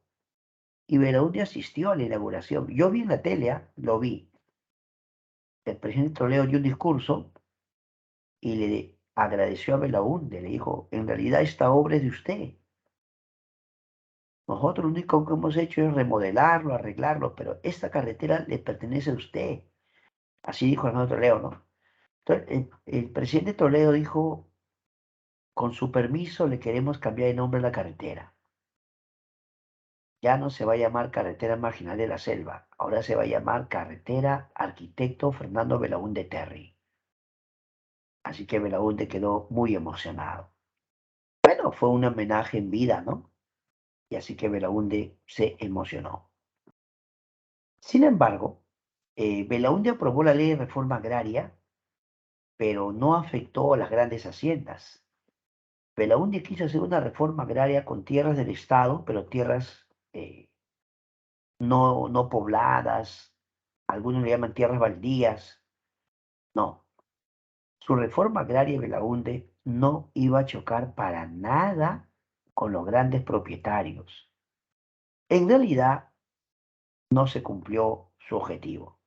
y Belaúnde asistió a la inauguración. Yo vi en la tele, lo vi. El presidente Toledo dio un discurso y le agradeció a Belaúnde, le dijo, en realidad esta obra es de usted. Nosotros lo único que hemos hecho es remodelarlo, arreglarlo, pero esta carretera le pertenece a usted. Así dijo Alejandro Toledo, ¿no? Entonces, el presidente Toledo dijo, con su permiso le queremos cambiar el nombre a la carretera. Ya no se va a llamar Carretera Marginal de la Selva, ahora se va a llamar Carretera Arquitecto Fernando Belaúnde Terry. Así que Belaúnde quedó muy emocionado. Bueno, fue un homenaje en vida, ¿no? Y así que Belaúnde se emocionó. Sin embargo, Belaúnde aprobó la ley de reforma agraria, pero no afectó a las grandes haciendas. Belaúnde quiso hacer una reforma agraria con tierras del Estado, pero tierras no pobladas, algunos le llaman tierras baldías. No, su reforma agraria Belaúnde no iba a chocar para nada con los grandes propietarios. En realidad, no se cumplió su objetivo.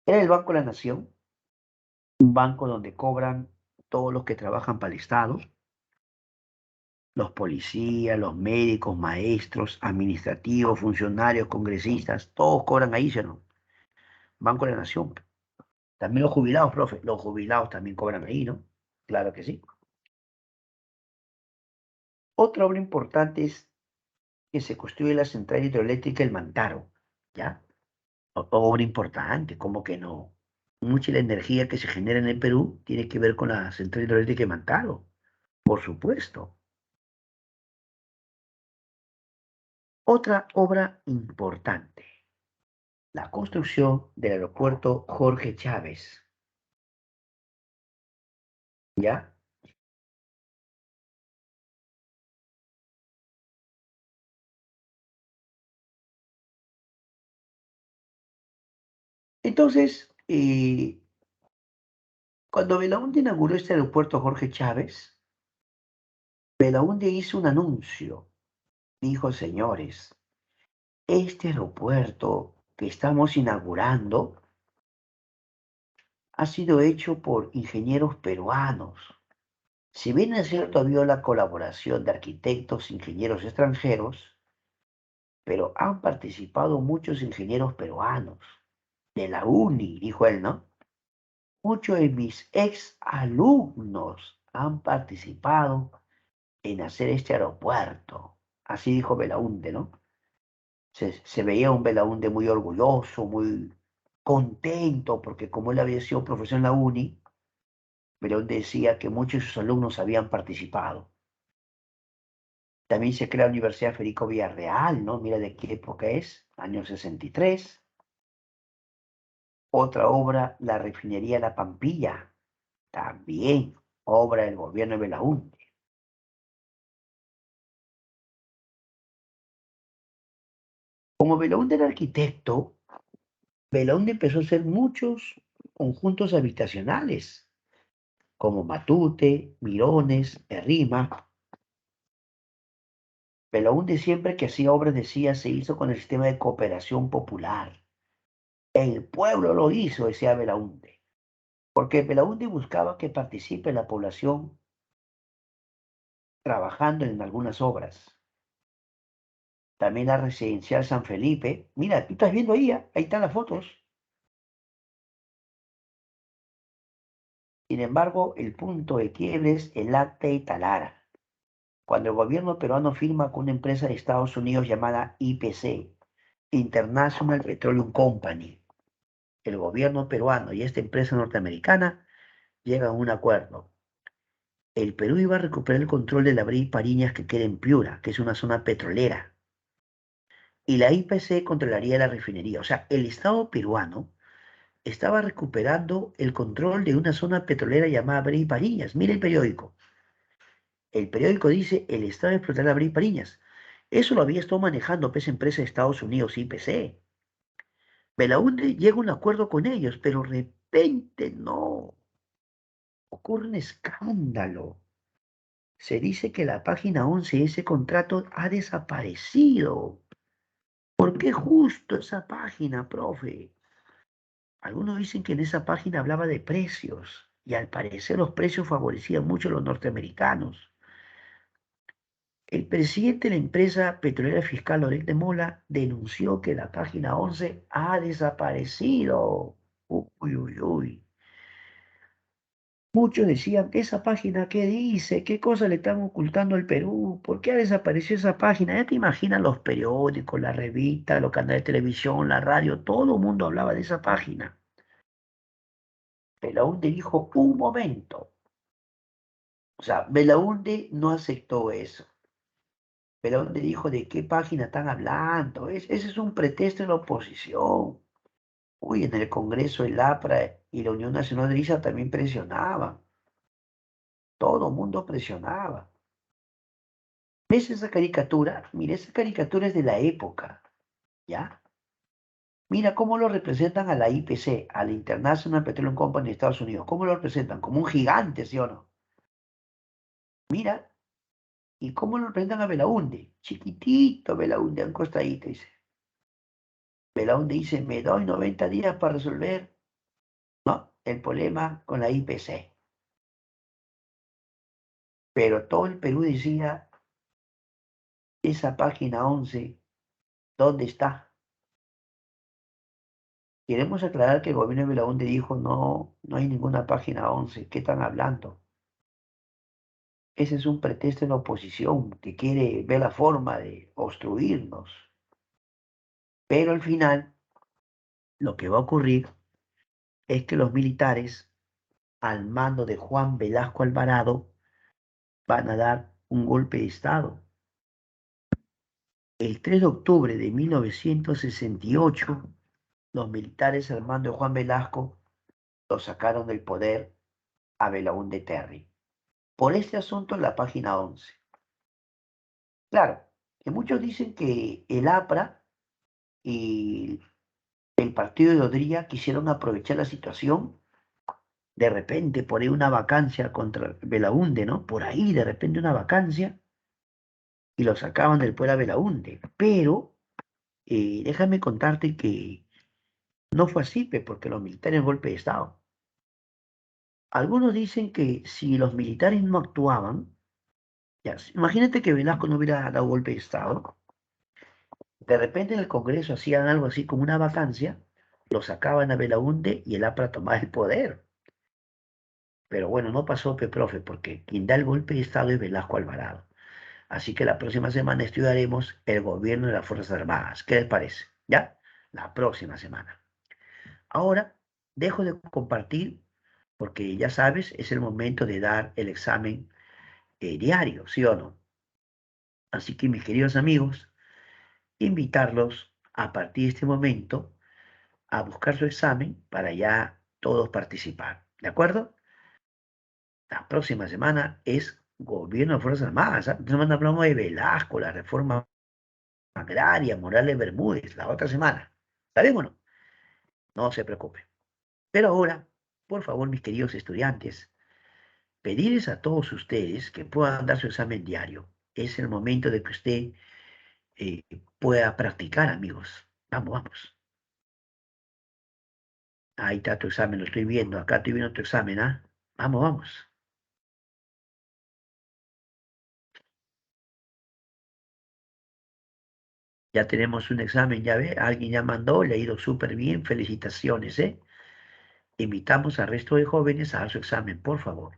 Era el Banco de la Nación, un banco donde cobran todos los que trabajan para el Estado, los policías, los médicos, maestros, administrativos, funcionarios, congresistas, todos cobran ahí, ¿sí o no? Banco de la Nación. También los jubilados, profe, los jubilados también cobran ahí, ¿no? Claro que sí. Otra obra importante es que se construye la central hidroeléctrica El Mantaro, ¿ya? Obra importante, ¿cómo que no? Mucha de la energía que se genera en el Perú tiene que ver con la central hidroeléctrica El Mantaro, por supuesto. Otra obra importante, la construcción del aeropuerto Jorge Chávez, ¿ya? Entonces, cuando Belaúnde inauguró este aeropuerto Jorge Chávez, Belaúnde hizo un anuncio. Dijo, señores, este aeropuerto que estamos inaugurando ha sido hecho por ingenieros peruanos. Si bien es cierto, había la colaboración de arquitectos, ingenieros extranjeros, pero han participado muchos ingenieros peruanos, de la UNI, dijo él, ¿no? Muchos de mis ex alumnos han participado en hacer este aeropuerto. Así dijo Belaúnde, ¿no? Se veía un Belaúnde muy orgulloso, muy contento, porque como él había sido profesor en la UNI, Belaúnde decía que muchos de sus alumnos habían participado. También se crea la Universidad Federico Villarreal, ¿no? Mira de qué época es, año 63. Otra obra, la refinería La Pampilla, también obra del gobierno de Belaúnde. Como Belaúnde era arquitecto, Belaúnde empezó a hacer muchos conjuntos habitacionales, como Matute, Mirones, Herrima. Belaúnde siempre que hacía obras decía se hizo con el sistema de cooperación popular. El pueblo lo hizo, decía Belaúnde, porque Belaúnde buscaba que participe la población trabajando en algunas obras. También la residencial San Felipe. Mira, tú estás viendo ahí, ahí están las fotos. Sin embargo, el punto de quiebre es el acta de Talara, cuando el gobierno peruano firma con una empresa de Estados Unidos llamada IPC, International Petroleum Company. El gobierno peruano y esta empresa norteamericana llegan a un acuerdo. El Perú iba a recuperar el control de la Brea y Pariñas que queda en Piura, que es una zona petrolera, y la IPC controlaría la refinería. O sea, el Estado peruano estaba recuperando el control de una zona petrolera llamada Brea y Pariñas. Mira el periódico. El periódico dice, el Estado explotará la Brea y Pariñas. Eso lo había estado manejando esa empresa de Estados Unidos, IPC. Belaúnde llega a un acuerdo con ellos, pero de repente no. Ocurre un escándalo. Se dice que la página 11 de ese contrato ha desaparecido. ¿Por qué justo esa página, profe? Algunos dicen que en esa página hablaba de precios y al parecer los precios favorecían mucho a los norteamericanos. El presidente de la empresa petrolera fiscal Loret de Mola denunció que la página 11 ha desaparecido. Uy, uy, uy. Muchos decían, ¿esa página qué dice? ¿Qué cosa le están ocultando al Perú? ¿Por qué ha desaparecido esa página? Ya te imaginas los periódicos, las revistas, los canales de televisión, la radio, todo el mundo hablaba de esa página. Belaúnde dijo, un momento. O sea, Belaúnde no aceptó eso. Belaúnde dijo, ¿de qué página están hablando? Ese es un pretexto de la oposición. Uy, en el Congreso el APRA y la Unión Nacional de Risa también presionaban. Todo el mundo presionaba. ¿Ves esa caricatura? Mira, esa caricatura es de la época, ¿ya? Mira cómo lo representan a la IPC, a la International Petroleum Company de Estados Unidos. ¿Cómo lo representan? Como un gigante, ¿sí o no? Mira, ¿y cómo lo representan a Belaúnde? Chiquitito Belaúnde, a un costadito, dice. Belaúnde dice, me doy 90 días para resolver, ¿no? El problema con la IPC. Pero todo el Perú decía, esa página 11, ¿dónde está? Queremos aclarar que el gobierno de Belaúnde dijo, no, no hay ninguna página 11. ¿Qué están hablando? Ese es un pretexto de la oposición que quiere ver la forma de obstruirnos. Pero al final, lo que va a ocurrir es que los militares, al mando de Juan Velasco Alvarado, van a dar un golpe de Estado. El 3 de octubre de 1968, los militares al mando de Juan Velasco lo sacaron del poder a Belaúnde Terry. Por este asunto en la página 11. Claro, que muchos dicen que el APRA y el partido de Odría quisieron aprovechar la situación, de repente por ahí una vacancia contra Belaúnde, ¿no? Por ahí de repente una vacancia y lo sacaban del poder a Belaúnde. Pero déjame contarte que no fue así, porque los militares golpe de Estado. Algunos dicen que si los militares no actuaban, ya, imagínate que Velasco no hubiera dado golpe de Estado, de repente en el Congreso hacían algo así como una vacancia, lo sacaban a Belaúnde y el APRA tomaba el poder. Pero bueno, no pasó, profe, porque quien da el golpe de Estado es Velasco Alvarado. Así que la próxima semana estudiaremos el gobierno de las Fuerzas Armadas. ¿Qué les parece? ¿Ya? La próxima semana. Ahora, dejo de compartir porque ya sabes, es el momento de dar el examen diario, ¿sí o no? Así que mis queridos amigos, invitarlos a partir de este momento a buscar su examen para ya todos participar. ¿De acuerdo? La próxima semana es Gobierno de Fuerzas Armadas. ¿Ah? Esta semana hablamos de Velasco, la reforma agraria, Morales Bermúdez, la otra semana. ¿Está bien o no? No se preocupen. Pero ahora, por favor, mis queridos estudiantes, pedirles a todos ustedes que puedan dar su examen diario. Es el momento de que usted eh, pueda practicar, amigos. Vamos, vamos. Ahí está tu examen, lo estoy viendo. Acá estoy viendo tu examen, ¿ah? Vamos, vamos. Ya tenemos un examen, ya ve. Alguien ya mandó, le ha ido súper bien. Felicitaciones, ¿eh? Invitamos al resto de jóvenes a dar su examen, por favor.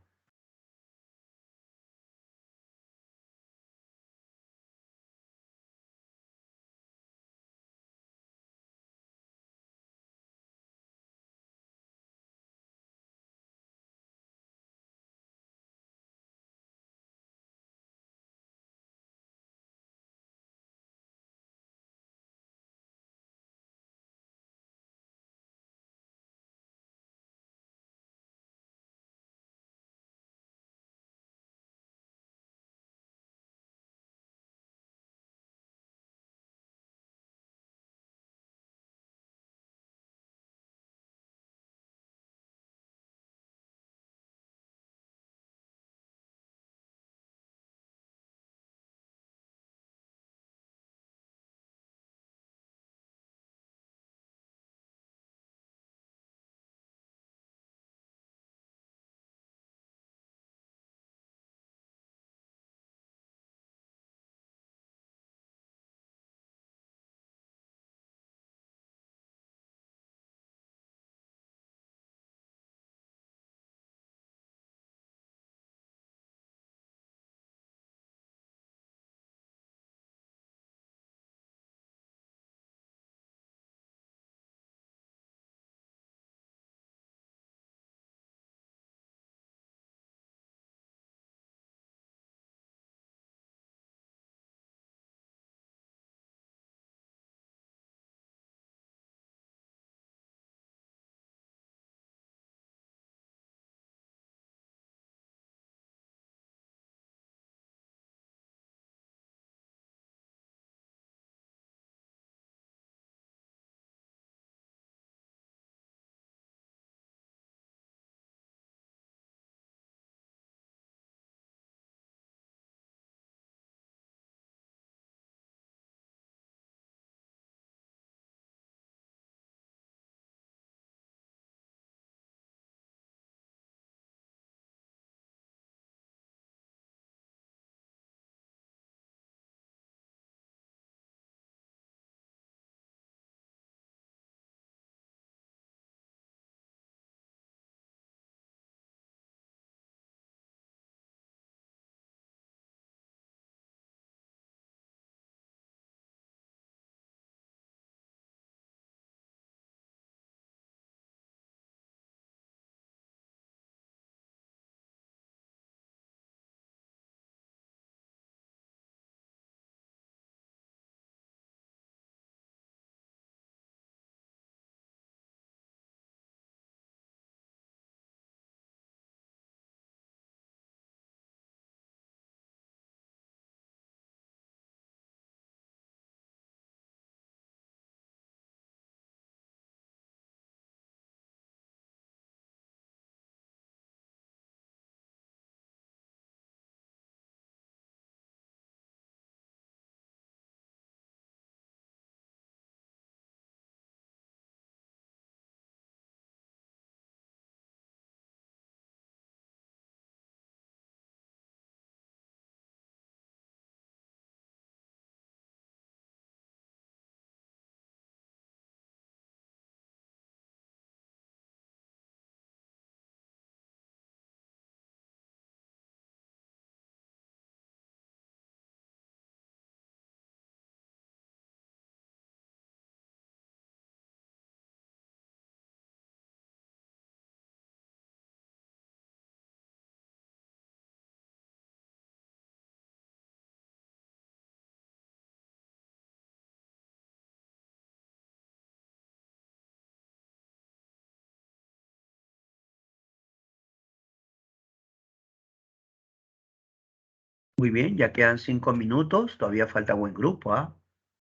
Muy bien, ya quedan 5 minutos. Todavía falta buen grupo, ¿ah?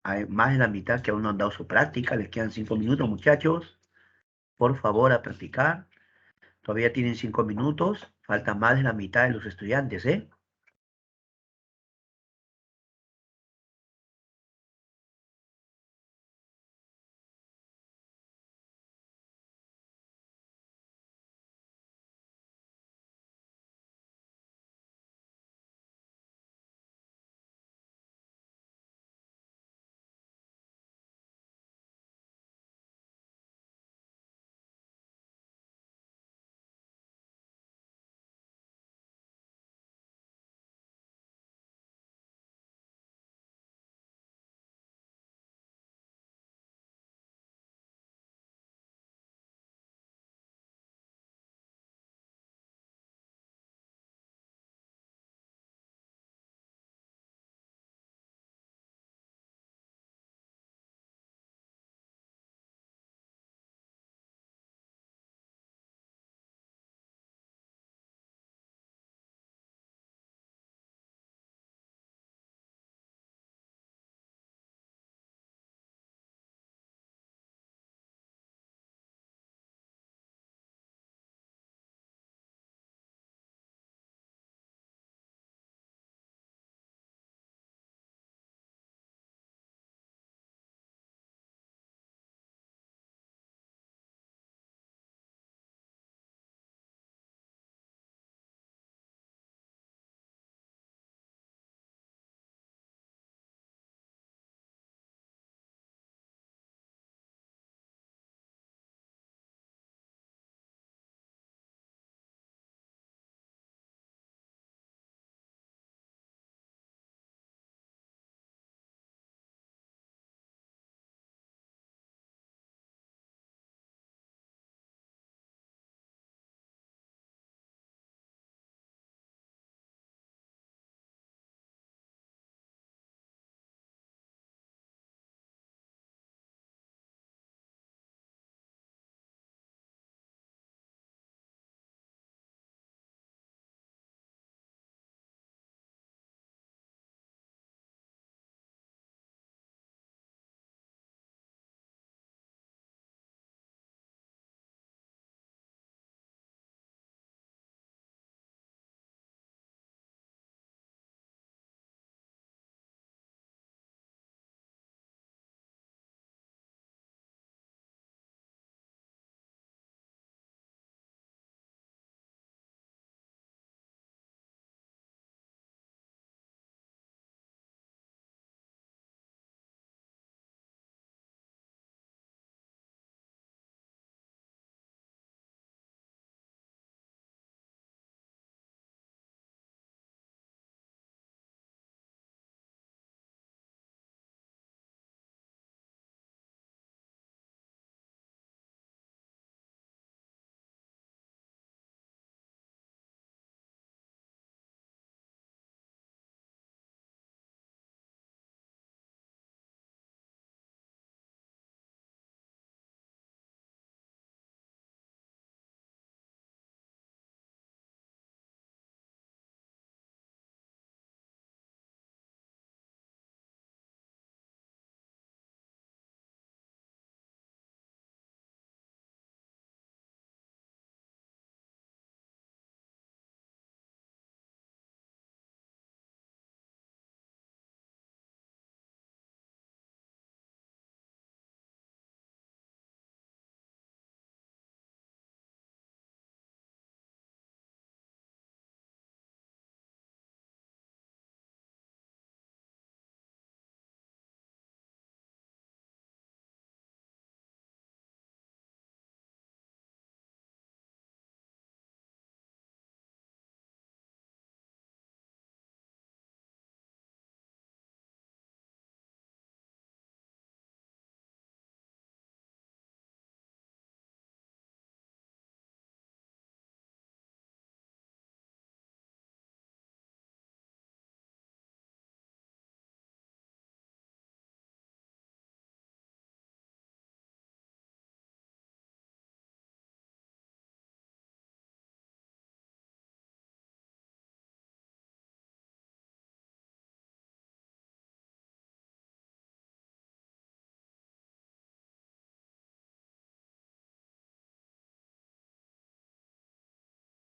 Hay más de la mitad que aún no han dado su práctica. Les quedan 5 minutos, muchachos. Por favor, a practicar. Todavía tienen 5 minutos. Falta más de la mitad de los estudiantes, ¿eh?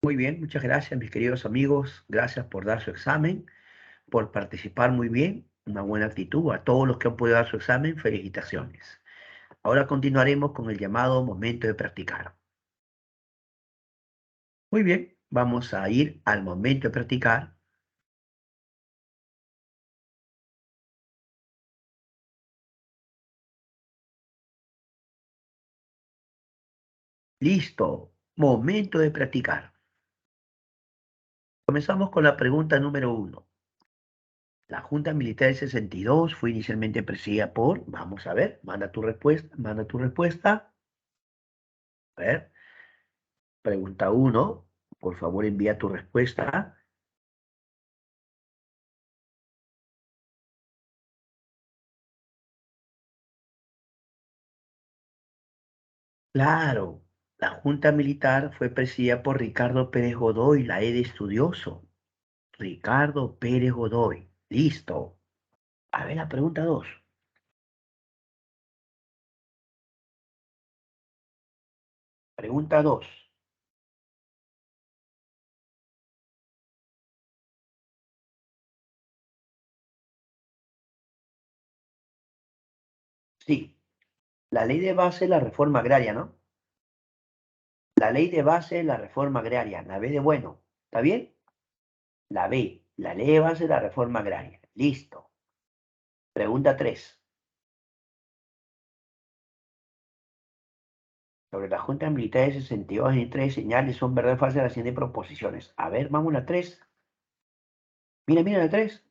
Muy bien, muchas gracias, mis queridos amigos. Gracias por dar su examen, por participar muy bien. Una buena actitud. A todos los que han podido dar su examen, felicitaciones. Ahora continuaremos con el llamado momento de practicar. Muy bien, vamos a ir al momento de practicar. Listo, momento de practicar. Comenzamos con la pregunta número 1. La Junta Militar del 62 fue inicialmente presidida por, vamos a ver, manda tu respuesta, manda tu respuesta. A ver, pregunta 1, por favor envía tu respuesta. Claro, la Junta Militar fue presidida por Ricardo Pérez Godoy, la E de estudioso. Ricardo Pérez Godoy. Listo. A ver la pregunta 2. Pregunta 2. Sí, la ley de base de la reforma agraria, ¿no? La ley de base de la reforma agraria, la B de bueno. ¿Está bien? La B, la ley de base de la reforma agraria. Listo. Pregunta 3. Sobre la Junta Militar de 62 y 3 señales son verdad o falsa las siguientes proposiciones. A ver, vamos a la 3. Mira, mira la 3.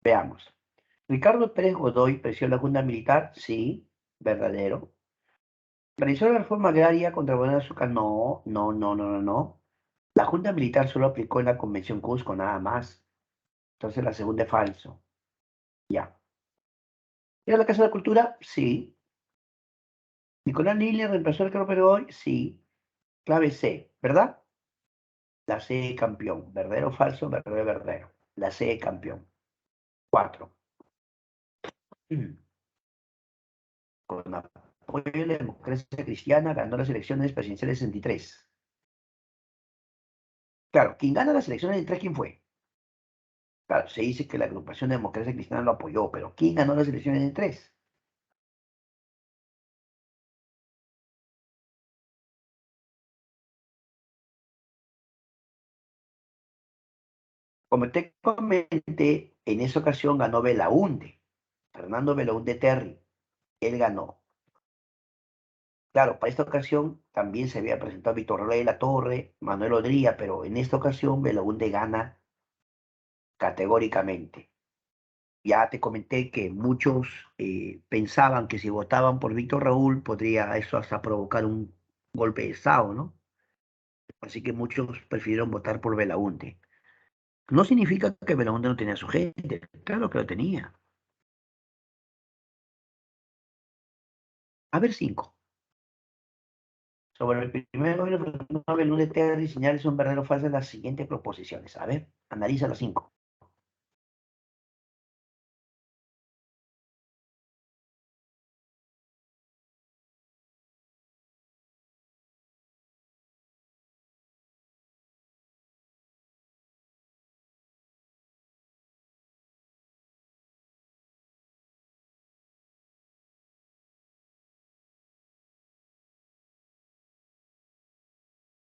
Veamos. Ricardo Pérez Godoy presidió la Junta Militar. Sí, verdadero. ¿Realizó la reforma agraria contra el gobierno de Azúcar? No, no, no, no, no, no. La Junta Militar solo aplicó en la Convención Cusco, nada más. Entonces la segunda es falso. Ya. ¿Era la Casa de la Cultura? Sí. ¿Nicolás Lille reemplazó al Ricardo Pérez Godoy? Sí. Clave C, ¿verdad? La C de campeón. ¿Verdadero o falso? Verdadero, verdadero. La C de campeón. 4. Con apoyo de la democracia cristiana ganó las elecciones presidenciales en 63. Claro, quien gana las elecciones en 3, ¿quién fue? Claro, se dice que la agrupación de democracia cristiana lo apoyó, pero ¿quién ganó las elecciones en 3? Como te comenté, en esa ocasión ganó Belaúnde, Fernando Belaúnde Terry. Él ganó. Claro, para esta ocasión también se había presentado Víctor Rey de la Torre, Manuel Odría, pero en esta ocasión Belaúnde gana categóricamente. Ya te comenté que muchos pensaban que si votaban por Víctor Raúl podría eso hasta provocar un golpe de Estado, ¿no? Así que muchos prefirieron votar por Belaúnde. No significa que Belaúnde no tenía su gente, claro que lo tenía. A ver, 5. Sobre el primer gobierno de Fernando Belaúnde Terry, señales son verdaderos o falsas las siguientes proposiciones. A ver, analiza las 5.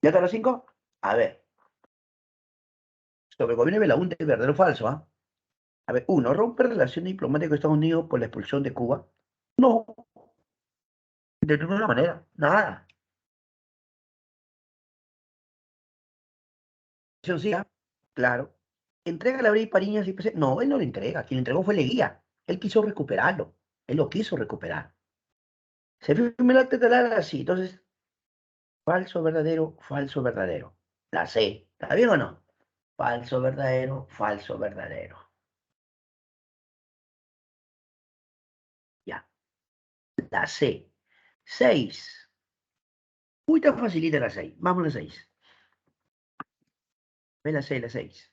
¿Ya está las 5? A ver, sobre el gobierno de Belaúnde, verdadero o falso, ¿ah? A ver, uno, rompe relaciones diplomáticas con Estados Unidos por la expulsión de Cuba. No, de ninguna manera, nada. Eso sí, claro. entrega la Bray Pariñas y PC. No, él no lo entrega. Quien lo entregó fue Leguía. Él quiso recuperarlo. Él lo quiso recuperar. Se firma el acta talar así. Entonces, falso, verdadero, falso, verdadero. La C. ¿Está bien o no? Falso, verdadero, falso, verdadero. Ya. La C. 6. Uy, tan facilita la 6. Vamos a la 6. Ve la 6, la 6.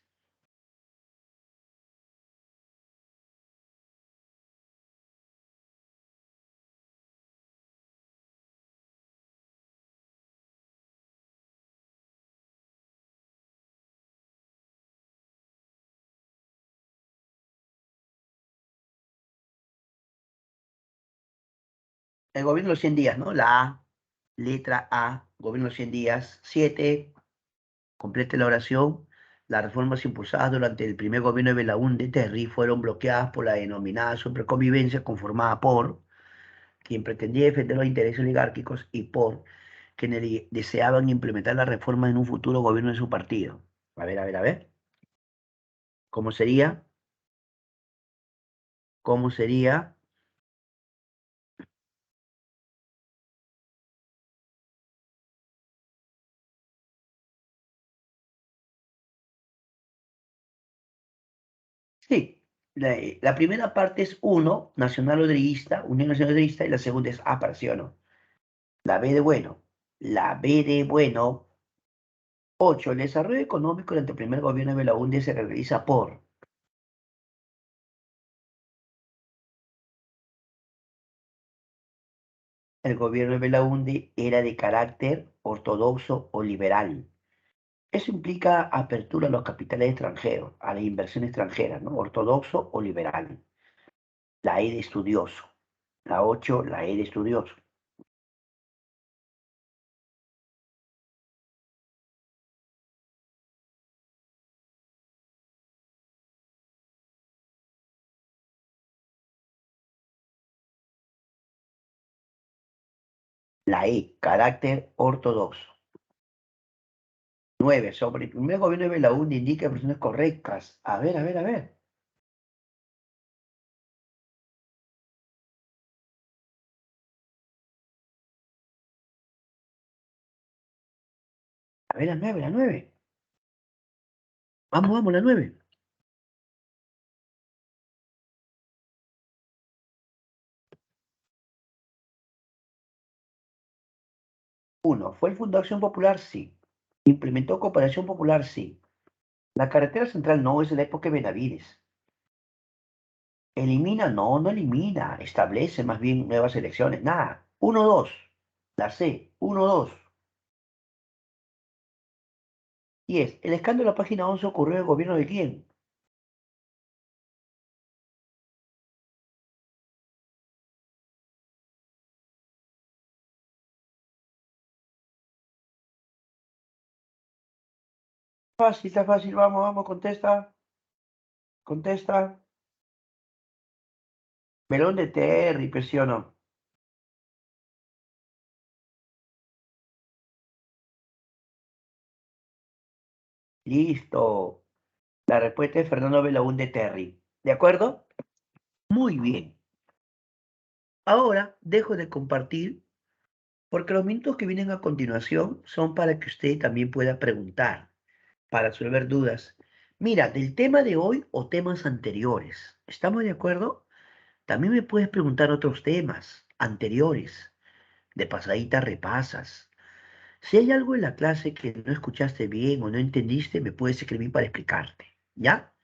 El gobierno de los 100 días, ¿no? La A, letra A, gobierno de los 100 días. 7. Complete la oración. Las reformas impulsadas durante el primer gobierno de Belaúnde Terry fueron bloqueadas por la denominada superconvivencia conformada por quien pretendía defender los intereses oligárquicos y por quienes deseaban implementar las reformas en un futuro gobierno de su partido. A ver, a ver, a ver. ¿Cómo sería? ¿Cómo sería? Sí, la primera parte es uno, Nacional Odriguista, Unión Nacional Odriguista, y la segunda es A, para sí o no. La B de bueno. La B de bueno. 8. El desarrollo económico durante el primer gobierno de Belaúnde se realiza por el gobierno de Belaúnde era de carácter ortodoxo o liberal. Eso implica apertura a los capitales extranjeros, a la inversión extranjera, ¿no? Ortodoxo o liberal. La E de estudioso. La 8, la E de estudioso. La E, carácter ortodoxo. 9. Sobre el primer gobierno de Belaúnde indica personas correctas. A ver, a ver, a ver. A ver, la 9, la 9. Vamos, vamos, la 9. 1. ¿Fue el Fondo de Acción Popular? Sí. ¿Implementó cooperación popular? Sí. La carretera central no es de la época de Benavides. ¿Elimina? No, no elimina. Establece más bien nuevas elecciones. Nada. 1, 2. La C. 1, 2. 10. El escándalo de la página 11 ocurrió en el gobierno de quién. Fácil, está fácil. Vamos, vamos, contesta. Contesta. Melón de Terry, presiono. Listo. La respuesta es Fernando Belaúnde Terry. ¿De acuerdo? Muy bien. Ahora dejo de compartir porque los minutos que vienen a continuación son para que usted también pueda preguntar, para resolver dudas. Mira, del tema de hoy o temas anteriores. ¿Estamos de acuerdo? También me puedes preguntar otros temas anteriores. De pasadita repasas. Si hay algo en la clase que no escuchaste bien o no entendiste, me puedes escribir para explicarte. ¿Ya?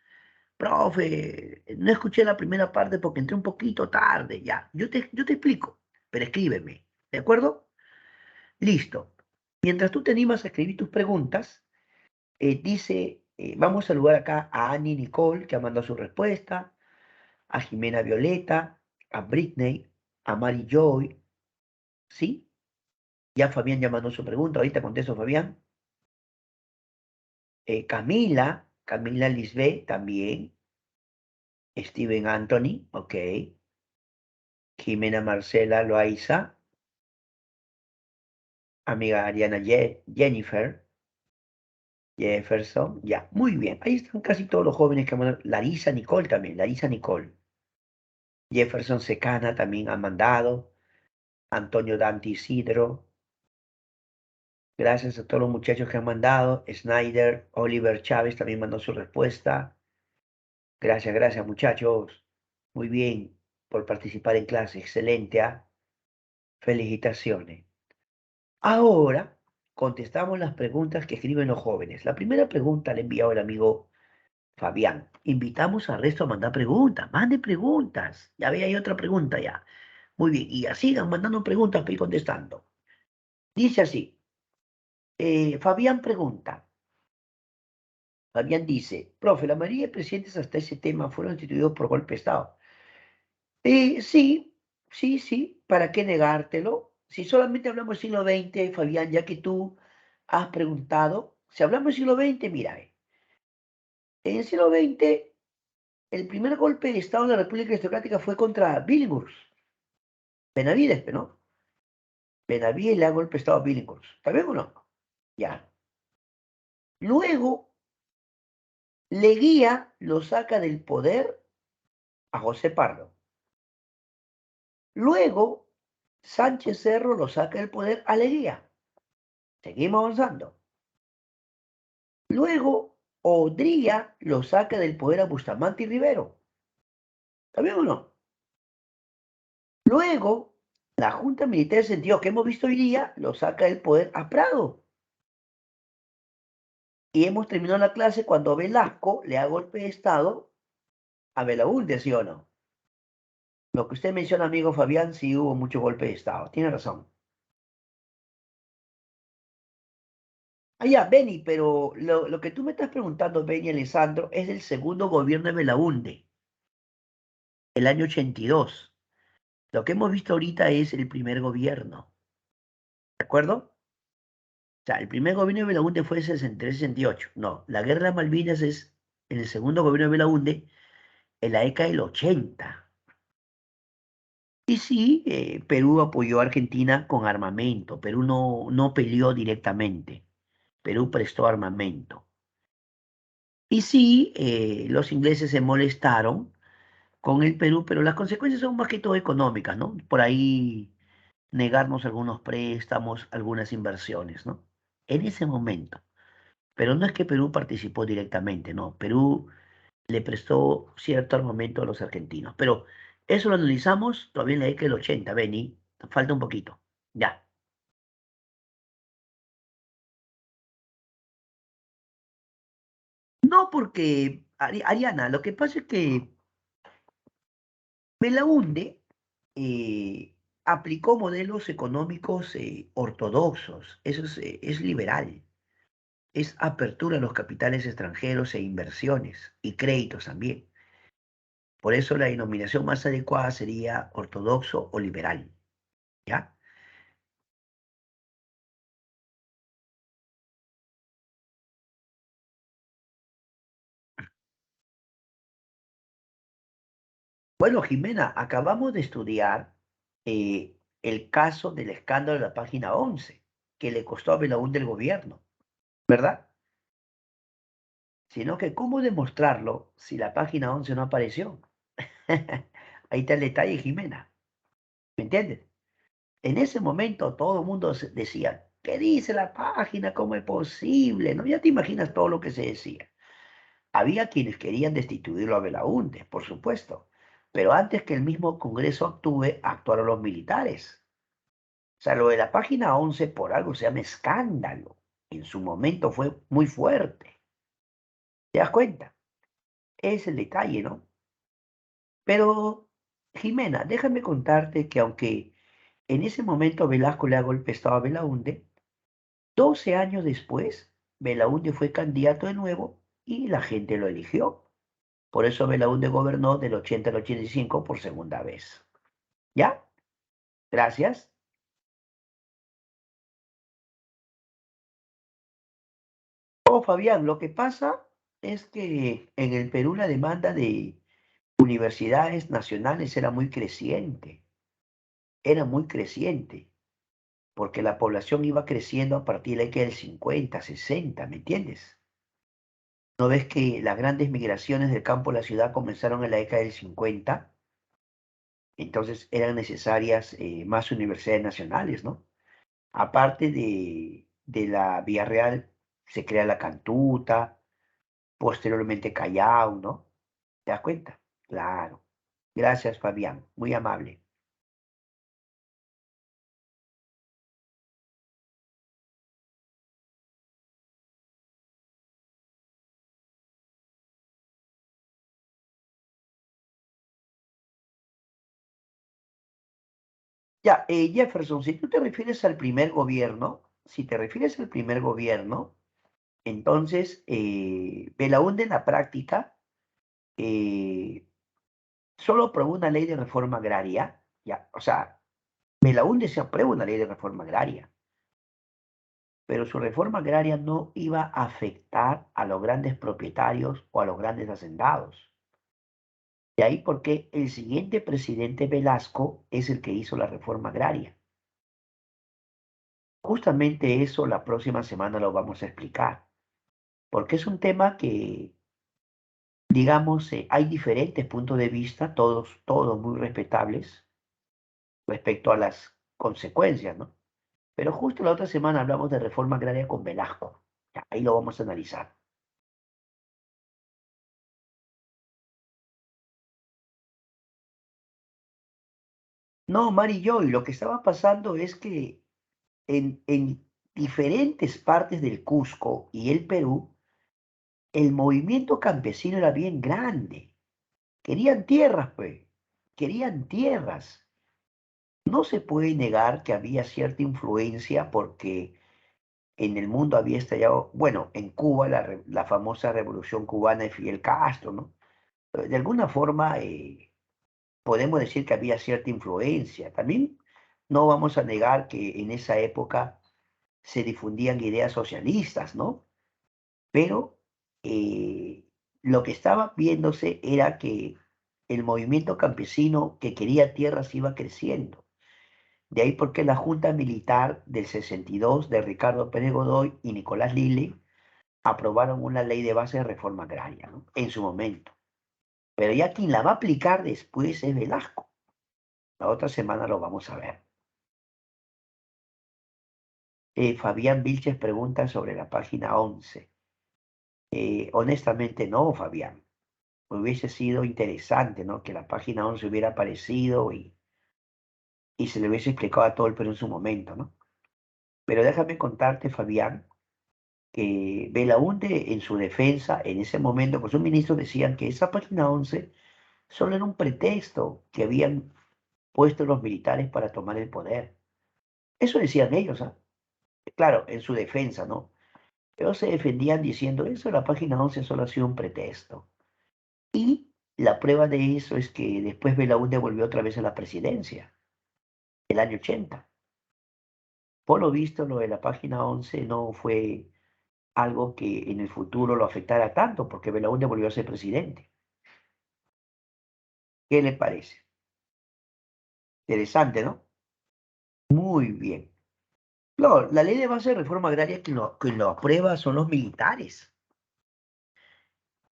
Profe, no escuché la primera parte porque entré un poquito tarde. Ya, yo te explico, pero escríbeme. ¿De acuerdo? Listo. Mientras tú te animas a escribir tus preguntas, vamos a saludar acá a Annie Nicole, que ha mandado su respuesta, a Jimena Violeta, a Britney, a Mary Joy, ¿sí? Ya Fabián ya mandó su pregunta, ahorita contesto Fabián. Camila Lisbeth también, Steven Anthony, ok, Jimena Marcela Loaiza, amiga Ariana Jennifer, Jefferson, ya, muy bien. Ahí están casi todos los jóvenes que han mandado. Larisa Nicole también, Larisa Nicole. Jefferson Secana también ha mandado. Antonio Dante Isidro. Gracias a todos los muchachos que han mandado. Snyder, Oliver Chávez también mandó su respuesta. Gracias, gracias muchachos. Muy bien por participar en clase. Excelente, ¿ah? Felicitaciones. Ahora contestamos las preguntas que escriben los jóvenes. La primera pregunta la ha enviado el amigo Fabián. Invitamos al resto a mandar preguntas. Mande preguntas. Ya ve, hay otra pregunta ya. Muy bien. Y así sigan mandando preguntas para ir contestando. Dice así. Fabián pregunta. Fabián dice, profe, la mayoría de presidentes hasta ese tema fueron instituidos por golpe de Estado. Sí, sí, sí, ¿para qué negártelo? Si solamente hablamos del siglo XX, Fabián, ya que tú has preguntado, si hablamos del siglo XX, mira, en el siglo XX, el primer golpe de Estado de la República Aristocrática fue contra Billinghurst, Benavides, ¿no? Benavides le da golpe de Estado a Billinghurst, ¿está bien o no? Ya. Luego, Leguía lo saca del poder a José Pardo. Luego, Sánchez Cerro lo saca del poder a Leguía. Seguimos avanzando. Luego, Odría lo saca del poder a Bustamante y Rivero. ¿Está bien o no? Luego, la Junta Militar de sentido que hemos visto hoy día lo saca del poder a Prado. Y hemos terminado la clase cuando Velasco le da golpe de Estado a Belaúnde, ¿sí o no? Lo que usted menciona, amigo Fabián, sí hubo mucho golpe de Estado. Tiene razón. Ah, ya, Beni, pero lo que tú me estás preguntando, Beni Alessandro, es del segundo gobierno de Belaúnde, el año 82. Lo que hemos visto ahorita es el primer gobierno, ¿de acuerdo? O sea, el primer gobierno de Belaúnde fue 63-68. No, la guerra de las Malvinas es en el segundo gobierno de Belaúnde, en la década del 80. Y sí, Perú apoyó a Argentina con armamento. Perú no peleó directamente. Perú prestó armamento. Y sí, los ingleses se molestaron con el Perú, pero las consecuencias son más que todo económicas, ¿no? Por ahí negarnos algunos préstamos, algunas inversiones, ¿no? En ese momento. Pero no es que Perú participó directamente, no. Perú le prestó cierto armamento a los argentinos. Pero eso lo analizamos todavía en la década del 80, Beni. Falta un poquito. Ya. No porque, Ariana, lo que pasa es que Belaúnde aplicó modelos económicos ortodoxos. Eso es liberal. Es apertura a los capitales extranjeros e inversiones y créditos también. Por eso la denominación más adecuada sería ortodoxo o liberal. ¿Ya? Bueno, Jimena, acabamos de estudiar el caso del escándalo de la página 11, que le costó a Belaúnde el gobierno, ¿verdad? Sino que ¿cómo demostrarlo si la página 11 no apareció? Ahí está el detalle, Jimena. ¿Me entiendes? En ese momento todo el mundo decía, ¿qué dice la página? ¿Cómo es posible? ¿No? Ya te imaginas todo lo que se decía. Había quienes querían destituirlo a Belaúnde, por supuesto, pero antes que el mismo Congreso actúe, actuaron los militares. O sea, lo de la página 11 por algo se llama escándalo. En su momento fue muy fuerte. ¿Te das cuenta? Es el detalle, ¿no? Pero, Jimena, déjame contarte que aunque en ese momento Velasco le ha golpe de estado a Belaúnde, 12 años después, Belaúnde fue candidato de nuevo y la gente lo eligió. Por eso Belaúnde gobernó del 80 al 85 por segunda vez. ¿Ya? Gracias. Oh, Fabián, lo que pasa es que en el Perú la demanda de universidades nacionales era muy creciente, porque la población iba creciendo a partir de que del 50, 60, ¿me entiendes? ¿No ves que las grandes migraciones del campo a la ciudad comenzaron en la década del 50? Entonces eran necesarias más universidades nacionales, ¿no? Aparte de la Vía Real, se crea la Cantuta, posteriormente Callao, ¿no? ¿Te das cuenta? Claro. Gracias, Fabián. Muy amable. Ya, Jefferson, si tú te refieres al primer gobierno, si te refieres al primer gobierno, entonces Belaúnde en la práctica eh, solo aprobó una ley de reforma agraria, ya, o sea, Belaúnde se aprueba una ley de reforma agraria, pero su reforma agraria no iba a afectar a los grandes propietarios o a los grandes hacendados. De ahí porque el siguiente presidente Velasco es el que hizo la reforma agraria. Justamente eso la próxima semana lo vamos a explicar, porque es un tema que, digamos, hay diferentes puntos de vista, todos muy respetables respecto a las consecuencias, ¿no? Pero justo la otra semana hablamos de reforma agraria con Velasco. Ya, ahí lo vamos a analizar. No, Mari y lo que estaba pasando es que en diferentes partes del Cusco y el Perú, el movimiento campesino era bien grande. Querían tierras, pues, querían tierras. No se puede negar que había cierta influencia porque en el mundo había estallado, bueno, en Cuba la famosa revolución cubana de Fidel Castro, ¿no? De alguna forma podemos decir que había cierta influencia. También no vamos a negar que en esa época se difundían ideas socialistas, ¿no? Pero lo que estaba viéndose era que el movimiento campesino que quería tierras iba creciendo. De ahí porque la Junta Militar del 62 de Ricardo Pérez Godoy y Nicolás Lille aprobaron una ley de base de reforma agraria, ¿no? En su momento. Pero ya quien la va a aplicar después es Velasco. La otra semana lo vamos a ver. Fabián Vilches pregunta sobre la página 11. Honestamente no, Fabián. Hubiese sido interesante, ¿no? Que la página 11 hubiera aparecido y se le hubiese explicado a todo el Perú en su momento, ¿no? Pero déjame contarte, Fabián, que Belaúnde en su defensa, en ese momento, pues un ministro decían que esa página 11 solo era un pretexto que habían puesto los militares para tomar el poder. Eso decían ellos, ¿ah? Claro, en su defensa, ¿no? Ellos se defendían diciendo eso, la página 11 solo ha sido un pretexto. Y la prueba de eso es que después Belaúnde volvió otra vez a la presidencia, el año 80. Por lo visto, lo de la página 11 no fue algo que en el futuro lo afectara tanto, porque Belaúnde volvió a ser presidente. ¿Qué le parece? Interesante, ¿no? Muy bien. No, la ley de base de reforma agraria quien lo aprueba son los militares.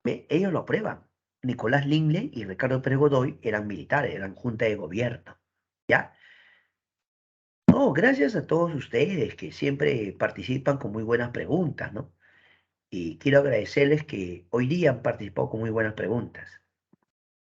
¿Ve? Ellos lo aprueban. Nicolás Lingle y Ricardo Pérez Godoy eran militares, eran junta de gobierno. ¿Ya? No, gracias a todos ustedes que siempre participan con muy buenas preguntas, ¿no? Y quiero agradecerles que hoy día han participado con muy buenas preguntas.